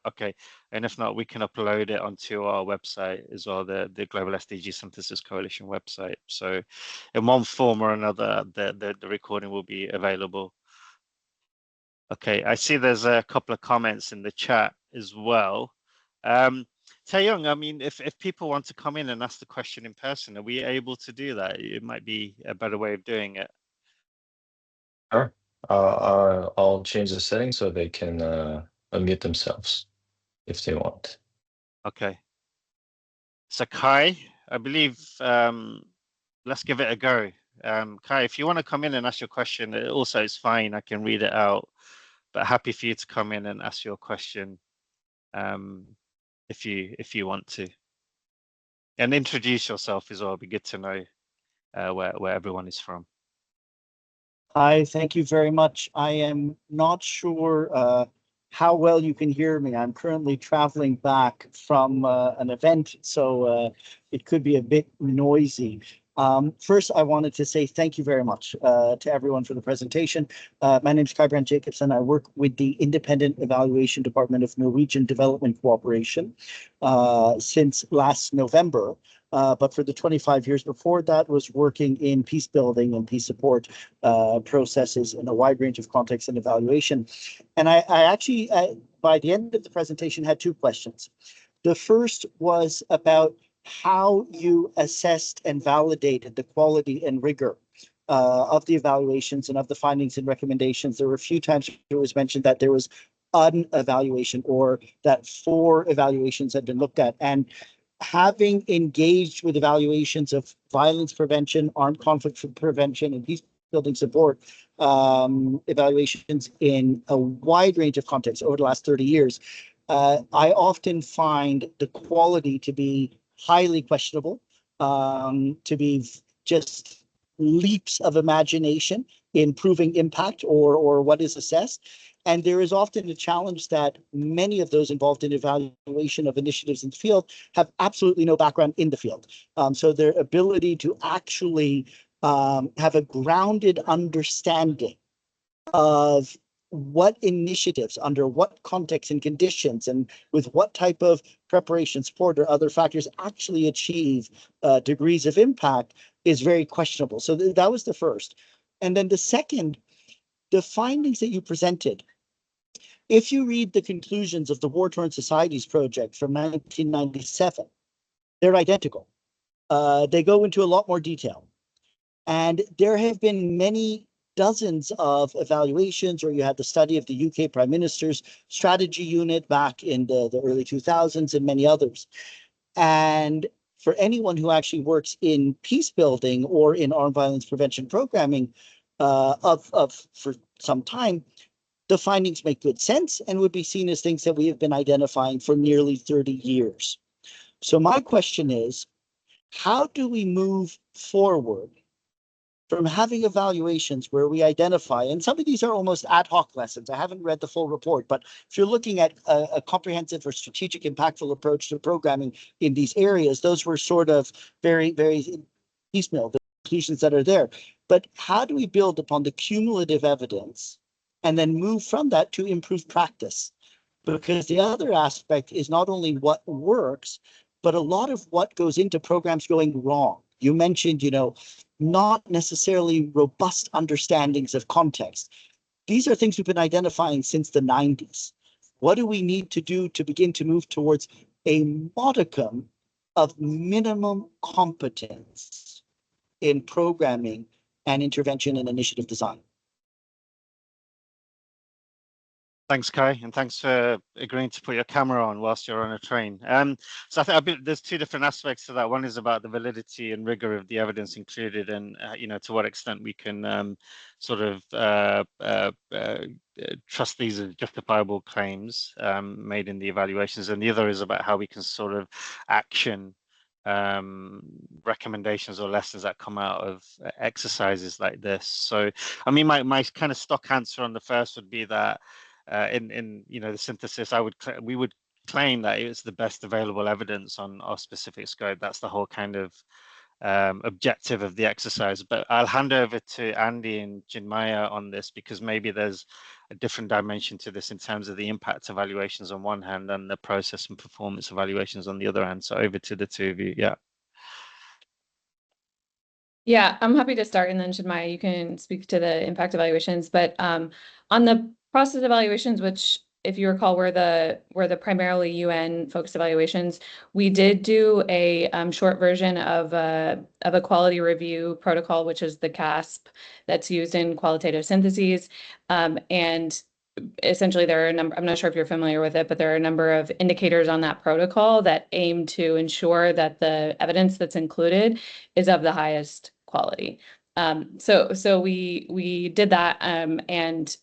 Okay, and if not, we can upload it onto our website as well, the Global SDG Synthesis Coalition website. So in one form or another, the recording will be available. Okay, I see there's a couple of comments in the chat as well. Taeyong, I mean, if people want to come in and ask the question in person, are we able to do that? It might be a better way of doing it. Sure. I'll change the settings so they can unmute themselves if they want. Okay. So Kai, I believe, let's give it a go. Kai, if you want to come in and ask your question, it also is fine. I can read it out, but happy for you to come in and ask your question if you want to. And introduce yourself as well. It'd be good to know where everyone is from. Hi, thank you very much. I am not sure how well you can hear me. I'm currently traveling back from an event, so it could be a bit noisy. First, I wanted to say thank you very much to everyone for the presentation. My name is Kai Brand Jacobson. I work with the Independent Evaluation Department of Norwegian Development Cooperation since last November. But for the 25 years before that, was working in peace building and peace support processes in a wide range of contexts and evaluation. And I actually, by the end of the presentation, had two questions. The first was about how you assessed and validated the quality and rigor of the evaluations and of the findings and recommendations. There were a few times it was mentioned that there was an evaluation or that 4 evaluations had been looked at. And having engaged with evaluations of violence prevention, armed conflict prevention, and peace building support evaluations in a wide range of contexts over the last 30 years, I often find the quality to be highly questionable, to be just leaps of imagination in proving impact or what is assessed. And there is often a challenge that many of those involved in evaluation of initiatives in the field have absolutely no background in the field. So their ability to actually have a grounded understanding of what initiatives, under what context and conditions, and with what type of preparation, support, or other factors actually achieve degrees of impact is very questionable. So that was the first. And then the second, the findings that you presented, if you read the conclusions of the War-Torn Societies Project from 1997, they're identical. They go into a lot more detail. And there have been many dozens of evaluations, or you had the study of the UK Prime Minister's strategy unit back in the early 2000s and many others. And for anyone who actually works in peace building or in armed violence prevention programming for some time, the findings make good sense and would be seen as things that we have been identifying for nearly 30 years. So my question is, how do we move forward from having evaluations where we identify, and some of these are almost ad hoc lessons. I haven't read the full report, but if you're looking at a comprehensive or strategic impactful approach to programming in these areas, those were sort of very, very piecemeal, the conclusions that are there. But how do we build upon the cumulative evidence and then move from that to improved practice? because the other aspect is not only what works, but a lot of what goes into programs going wrong. You mentioned, not necessarily robust understandings of context. These are things we've been identifying since the 90s. What do we need to do to begin to move towards a modicum of minimum competence in programming and intervention and initiative design? Thanks, Kai, and thanks for agreeing to put your camera on whilst you're on a train. So I think there's two different aspects to that. One is about the validity and rigor of the evidence included, and to what extent we can sort of trust these as justifiable claims made in the evaluations, and the other is about how we can sort of action recommendations or lessons that come out of exercises like this. So, I mean, my kind of stock answer on the first would be that. In the synthesis, we would claim that it's the best available evidence on our specific scope. That's the whole kind of objective of the exercise. But I'll hand over to Andy and Chinmaya on this, because maybe there's a different dimension to this in terms of the impact evaluations on one hand and the process and performance evaluations on the other hand. So over to the two of you. Yeah. Yeah, I'm happy to start, and then Chinmaya, you can speak to the impact evaluations. But on the process evaluations, which, if you recall, were the primarily UN focused evaluations, we did do a short version of a quality review protocol, which is the CASP that's used in qualitative syntheses. And essentially, there are a number, I'm not sure if you're familiar with it, but there are a number of indicators on that protocol that aim to ensure that the evidence that's included is of the highest quality. So we did that, and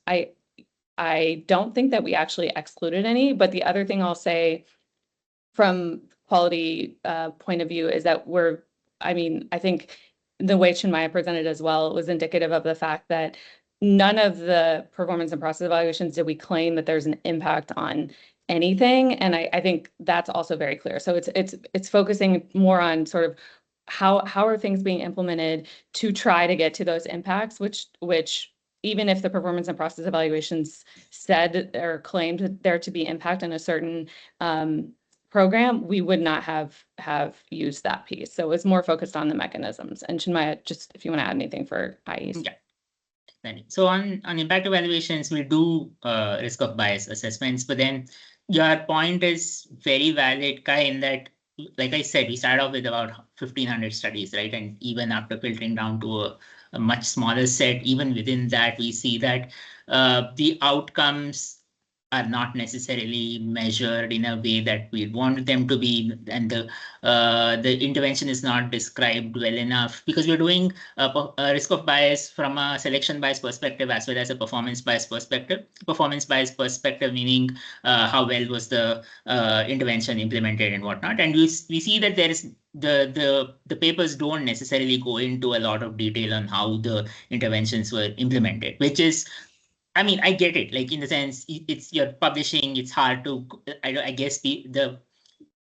I don't think that we actually excluded any, but the other thing I'll say from quality point of view is that I think the way Chinmaya presented as well was indicative of the fact that none of the performance and process evaluations did we claim that there's an impact on anything. And I think that's also very clear. So it's focusing more on sort of how are things being implemented to try to get to those impacts, which even if the performance and process evaluations said or claimed there to be impact in a certain program, we would not have used that piece. So it's more focused on the mechanisms. And Chinmaya, just if you want to add anything for IEs. Yeah. So on impact evaluations, we do risk of bias assessments, but then your point is very valid, Kai, in that, like I said, we started off with about 1,500 studies, right? And even after filtering down to a much smaller set, even within that, we see that the outcomes are not necessarily measured in a way that we want them to be, and the intervention is not described well enough, because we're doing a risk of bias from a selection bias perspective as well as a performance bias perspective. Performance bias perspective meaning how well was the intervention implemented and whatnot. And we see that there is the papers don't necessarily go into a lot of detail on how the interventions were implemented, which is, I mean, I get it. Like, in the sense, you're publishing. It's hard to. I guess the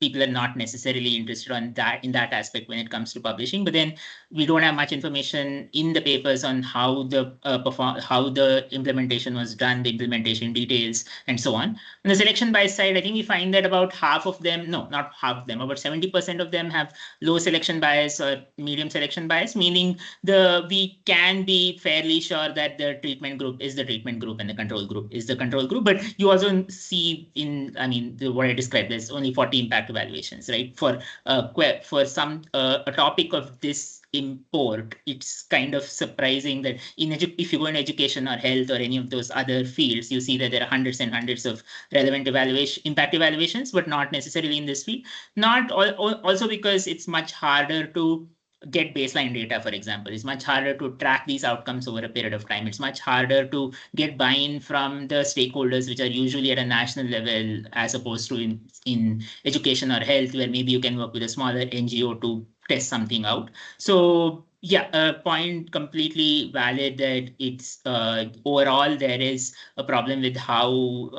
people are not necessarily interested in that aspect when it comes to publishing. But then we don't have much information in the papers on how the implementation was done, the implementation details, and so on. On the selection bias side, I think we find that about half of them, no, not half of them, about 70% of them have low selection bias or medium selection bias, meaning we can be fairly sure that the treatment group is the treatment group and the control group is the control group. But you also see what I described, there's only 40 impact evaluations, right? For a topic of this import, it's kind of surprising that if you go in education or health or any of those other fields, you see that there are hundreds and hundreds of relevant impact evaluations, but not necessarily in this field. Also because it's much harder to get baseline data, for example. It's much harder to track these outcomes over a period of time. It's much harder to get buy-in from the stakeholders, which are usually at a national level, as opposed to in education or health, where maybe you can work with a smaller NGO to test something out. So Yeah, point completely valid that it's overall there is a problem with how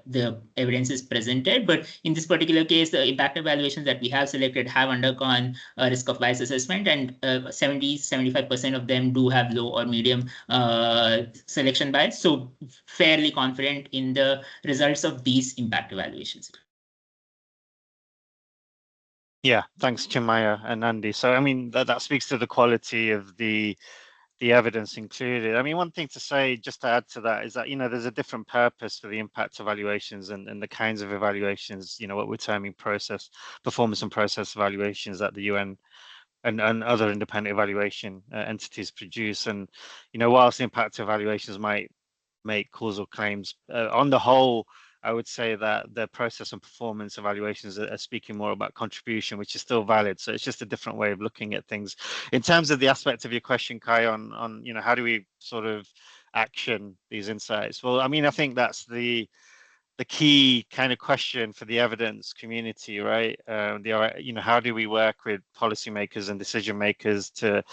the evidence is presented. But in this particular case, the impact evaluations that we have selected have undergone a risk of bias assessment, and 75% of them do have low or medium selection bias. So fairly confident in the results of these impact evaluations. Yeah, thanks, Chinmaya and Andy. So, I mean, that speaks to the quality of the evidence included. I mean, one thing to say, just to add to that, is that, there's a different purpose for the impact evaluations and the kinds of evaluations, what we're terming performance and process evaluations that the UN and other independent evaluation entities produce. And, whilst the impact evaluations might make causal claims, on the whole, I would say that the process and performance evaluations are speaking more about contribution, which is still valid. So it's just a different way of looking at things. In terms of the aspect of your question, Kai, on how do we sort of action these insights? Well, I mean, I think that's the key kind of question for the evidence community, right? How do we work with policymakers and decision makers to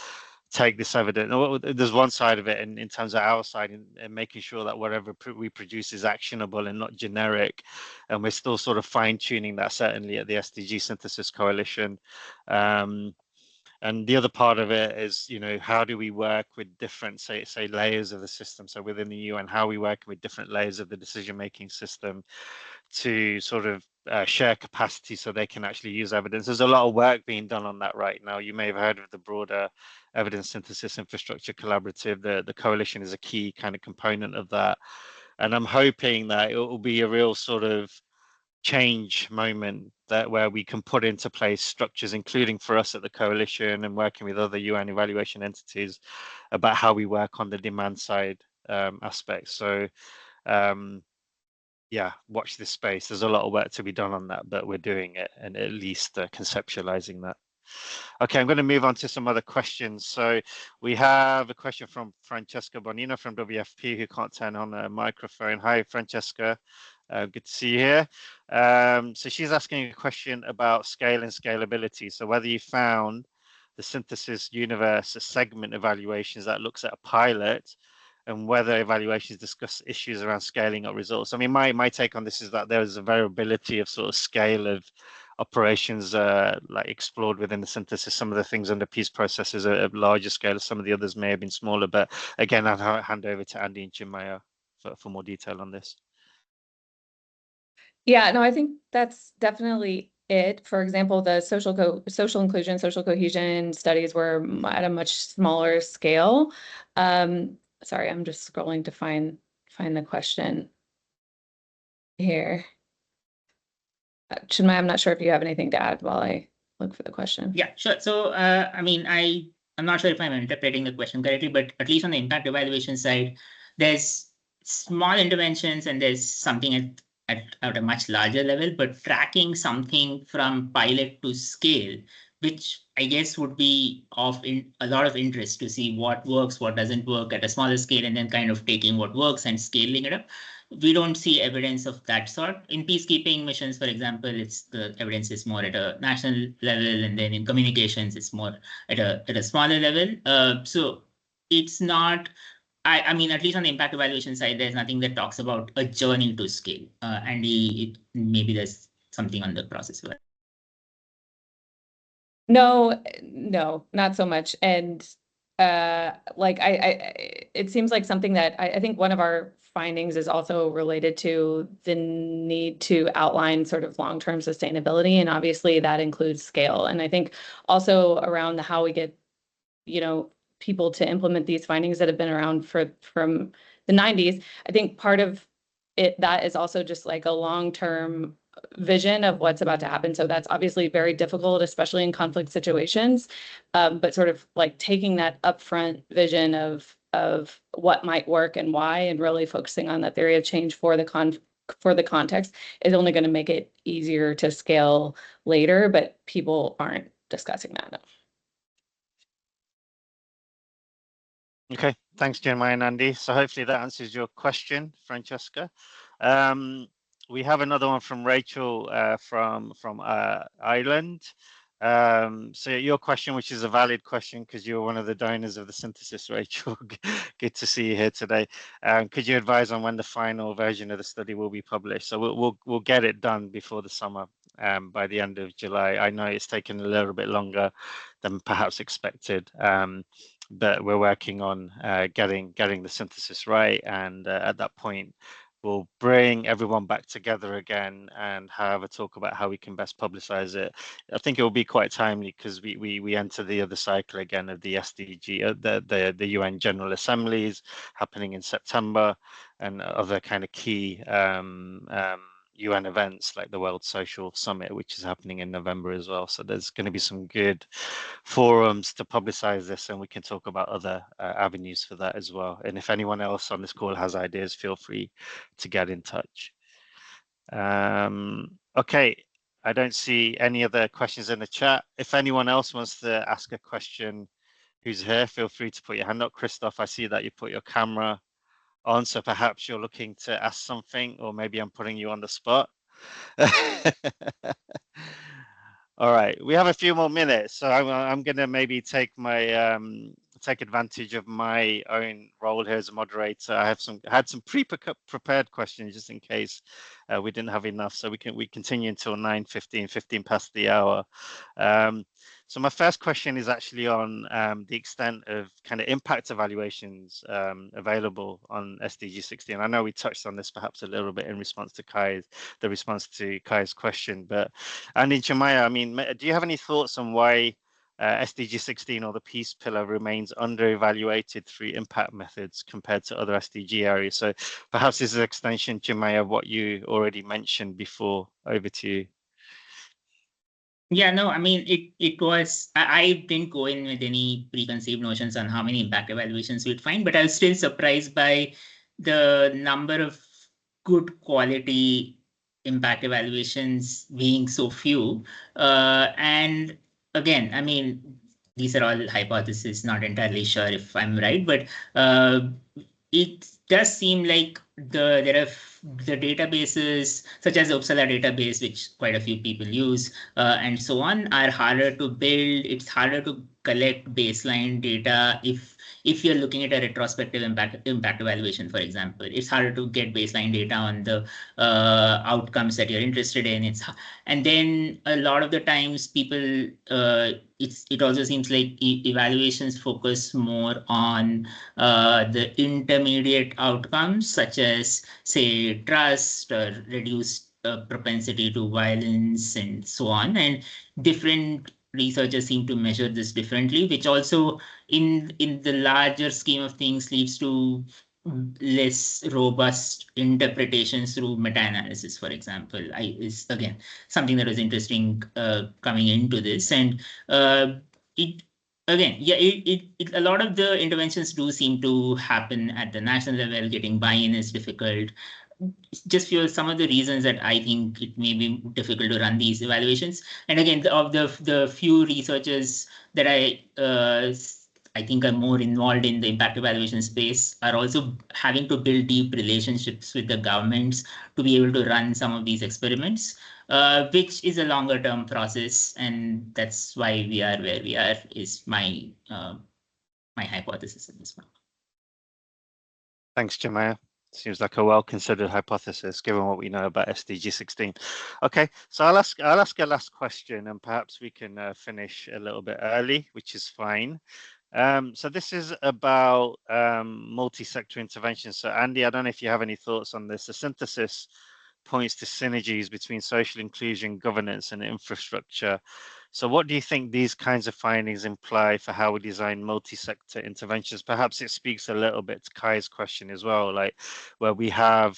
take this evidence? There's one side of it in terms of our side, and making sure that whatever we produce is actionable and not generic. And we're still sort of fine tuning that, certainly at the SDG Synthesis Coalition. And the other part of it is, how do we work with different, say layers of the system? So within the UN, how are we working with different layers of the decision-making system to sort of share capacity so they can actually use evidence? There's a lot of work being done on that right now. You may have heard of the broader Evidence Synthesis Infrastructure Collaborative. The coalition is a key kind of component of that. And I'm hoping that it will be a real sort of change moment where we can put into place structures, including for us at the coalition and working with other UN evaluation entities, about how we work on the demand side aspects. So yeah, watch this space. There's a lot of work to be done on that, but we're doing it, and at least conceptualizing that. Okay, I'm going to move on to some other questions. So we have a question from Francesca Bonino from WFP, who can't turn on a microphone. Hi, Francesca. Good to see you here. So she's asking a question about scale and scalability. So whether you found the synthesis universe a segment evaluations that looks at a pilot, and whether evaluations discuss issues around scaling up results. I mean, my take on this is that there is a variability of sort of scale of operations like explored within the synthesis. Some of the things under peace processes are at larger scale, some of the others may have been smaller. But again, I'll hand over to Andy and Chinmaya for more detail on this. Yeah, no, I think that's definitely it. For example, the social inclusion, social cohesion studies were at a much smaller scale. Sorry, I'm just scrolling to find the question here. Chinmaya, I'm not sure if you have anything to add while I look for the question. Yeah, sure. So, I mean, I'm not sure if I'm interpreting the question correctly, but at least on the impact evaluation side, there's small interventions and there's something at a much larger level, but tracking something from pilot to scale, which I guess would be of a lot of interest to see what works, what doesn't work at a smaller scale, and then kind of taking what works and scaling it up. We don't see evidence of that sort. In peacekeeping missions, for example, the evidence is more at a national level, and then in communications, it's more at a smaller level. So it's not. I mean, at least on the impact evaluation side, there's nothing that talks about a journey to scale. And maybe there's something on the process. No, not so much. And like it seems like something that I think one of our findings is also related to the need to outline sort of long-term sustainability, and obviously that includes scale. And I think also around how we get, people to implement these findings that have been around from the 90s. I think part of it that is also just like a long-term vision of what's about to happen. So that's obviously very difficult, especially in conflict situations. But sort of like taking that upfront vision of what might work and why, and really focusing on that theory of change for the context is only going to make it easier to scale later. But people aren't discussing that now. Okay, thanks, Chinmaya and Andy. So hopefully that answers your question, Francesca. We have another one from Rachel from Ireland. So your question, which is a valid question because you're one of the donors of the synthesis, Rachel. Good to see you here today. Could you advise on when the final version of the study will be published? So we'll get it done before the summer, by the end of July. I know it's taken a little bit longer than perhaps expected, but we're working on getting the synthesis right, and at that point, we'll bring everyone back together again and have a talk about how we can best publicize it. I think it will be quite timely because we enter the other cycle again of the SDG, the UN General Assemblies happening in September, and other kind of key UN events like the World Social Summit, which is happening in November as well. So there's going to be some good forums to publicize this, and we can talk about other avenues for that as well. And if anyone else on this call has ideas, feel free to get in touch. Okay, I don't see any other questions in the chat. If anyone else wants to ask a question who's here, feel free to put your hand up. Christoph, I see that you put your camera on, so perhaps you're looking to ask something, or maybe I'm putting you on the spot. All right, we have a few more minutes, so I'm going to maybe take advantage of my own role here as a moderator. I had some prepared questions just in case we didn't have enough, so we continue until 9:15, 15 past the hour. So my first question is actually on the extent of kind of impact evaluations available on SDG 16. I know we touched on this perhaps a little bit in response to Kai's question, but Andy and Chimaya, I mean, do you have any thoughts on why SDG 16 or the peace pillar remains under-evaluated through impact methods compared to other SDG areas? So perhaps this is an extension, Chimaya, of what you already mentioned before. Over to you. Yeah, no, I mean, it was, I didn't go in with any preconceived notions on how many impact evaluations we'd find, but I was still surprised by the number of good quality impact evaluations being so few. And again, I mean, these are all hypotheses, not entirely sure if I'm right, but it does seem like there are the databases such as the Uppsala database, which quite a few people use, and so on, are harder to build. It's harder to collect baseline data if you're looking at a retrospective impact evaluation, for example. It's harder to get baseline data on the outcomes that you're interested in. And then a lot of the times people, it also seems like evaluations focus more on the intermediate outcomes, such as, say, trust or reduced propensity to violence and so on. And different researchers seem to measure this differently, which also in the larger scheme of things leads to less robust interpretations through meta-analysis, for example. Is again something that was interesting coming into this. And again, yeah, a lot of the interventions do seem to happen at the national level. Getting buy-in is difficult. Just for some of the reasons that I think it may be difficult to run these evaluations. And again, of the few researchers that I think are more involved in the impact evaluation space are also having to build deep relationships with the governments to be able to run some of these experiments, which is a longer term process. And that's why we are where we are, is my hypothesis at this point. Thanks, Chimaya. Seems like a well-considered hypothesis, given what we know about SDG 16. Okay, so I'll ask a last question, and perhaps we can finish a little bit early, which is fine. So this is about multi-sector intervention. So Andy, I don't know if you have any thoughts on this. The synthesis points to synergies between social inclusion, governance, and infrastructure. So what do you think these kinds of findings imply for how we design multi-sector interventions? Perhaps it speaks a little bit to Kai's question as well, like where we have,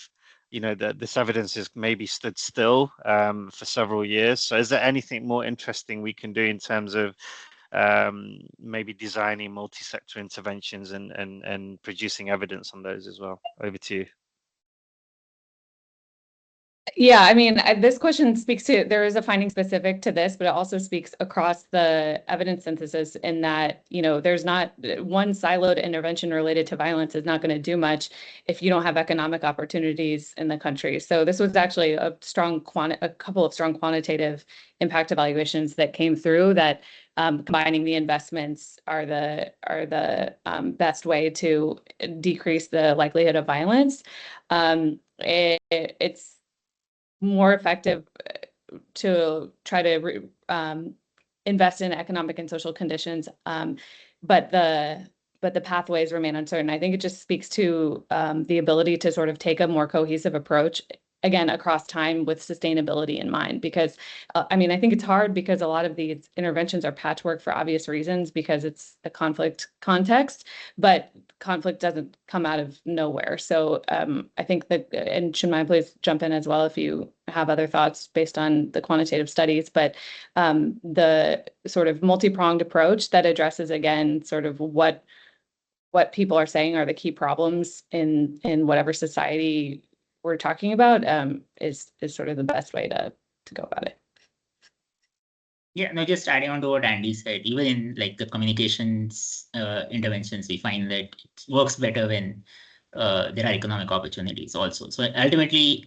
you know, this evidence has maybe stood still for several years. So is there anything more interesting we can do in terms of maybe designing multi-sector interventions and producing evidence on those as well? Over to you. Yeah, I mean, this question speaks to, there is a finding specific to this, but it also speaks across the evidence synthesis in that, there's not one siloed intervention related to violence is not going to do much if you don't have economic opportunities in the country. So this was actually a couple of strong quantitative impact evaluations that came through that combining the investments are the best way to decrease the likelihood of violence. It's more effective to try to invest in economic and social conditions, but the pathways remain uncertain. I think it just speaks to the ability to sort of take a more cohesive approach, again, across time with sustainability in mind. Because, I mean, I think it's hard because a lot of these interventions are patchwork for obvious reasons because it's a conflict context, but conflict doesn't come out of nowhere. So I think that, and Chinmaya, please jump in as well if you have other thoughts based on the quantitative studies, but the sort of multi-pronged approach that addresses, again, sort of what people are saying are the key problems in whatever society we're talking about is sort of the best way to go about it. Yeah, no, just adding on to what Andy said, even in like the communications interventions, we find that it works better when there are economic opportunities also. So ultimately,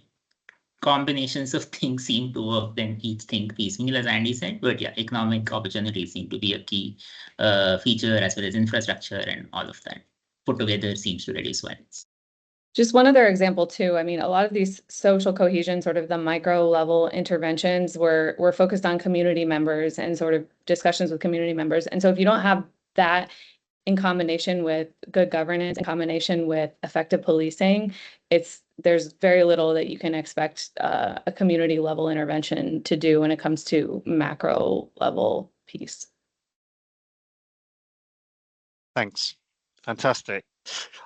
combinations of things seem to work than each thing piecemeal, as Andy said. But yeah, economic opportunities seem to be a key feature, as well as infrastructure and all of that put together seems to reduce violence. Just one other example too. I mean, a lot of these social cohesion, sort of the micro level interventions were focused on community members and sort of discussions with community members. And so if you don't have that in combination with good governance, in combination with effective policing, there's very little that you can expect a community level intervention to do when it comes to macro level piece. Thanks. Fantastic.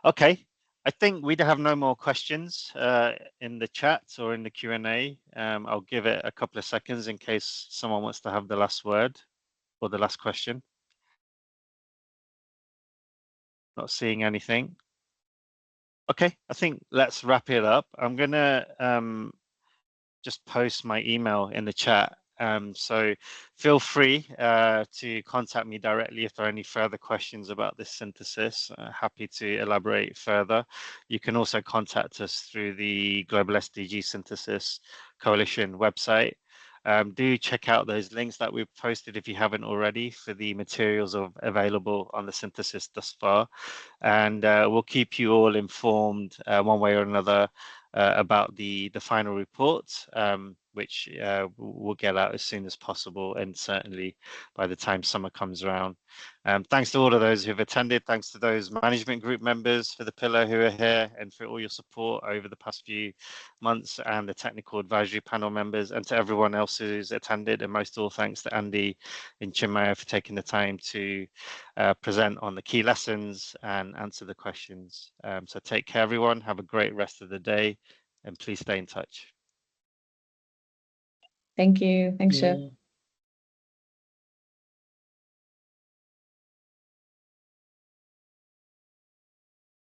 Okay. I think we have no more questions in the chat or in the Q&A. I'll give it a couple of seconds in case someone wants to have the last word or the last question. Not seeing anything. Okay, I think let's wrap it up. I'm gonna just post my email in the chat. So feel free to contact me directly if there are any further questions about this synthesis. Happy to elaborate further. You can also contact us through the Global SDG Synthesis Coalition website. Do check out those links that we've posted if you haven't already for the materials available on the synthesis thus far. And we'll keep you all informed one way or another about the final report, which we'll get out as soon as possible, and certainly by the time summer comes around. Thanks to all of those who've attended. Thanks to those management group members for the pillar who are here and for all your support over the past few months, and the technical advisory panel members, and to everyone else who's attended. And most of all, thanks to Andy and Chinmaya for taking the time to present on the key lessons and answer the questions. So take care, everyone. Have a great rest of the day, and please stay in touch. Thank you. Thanks, Shiv.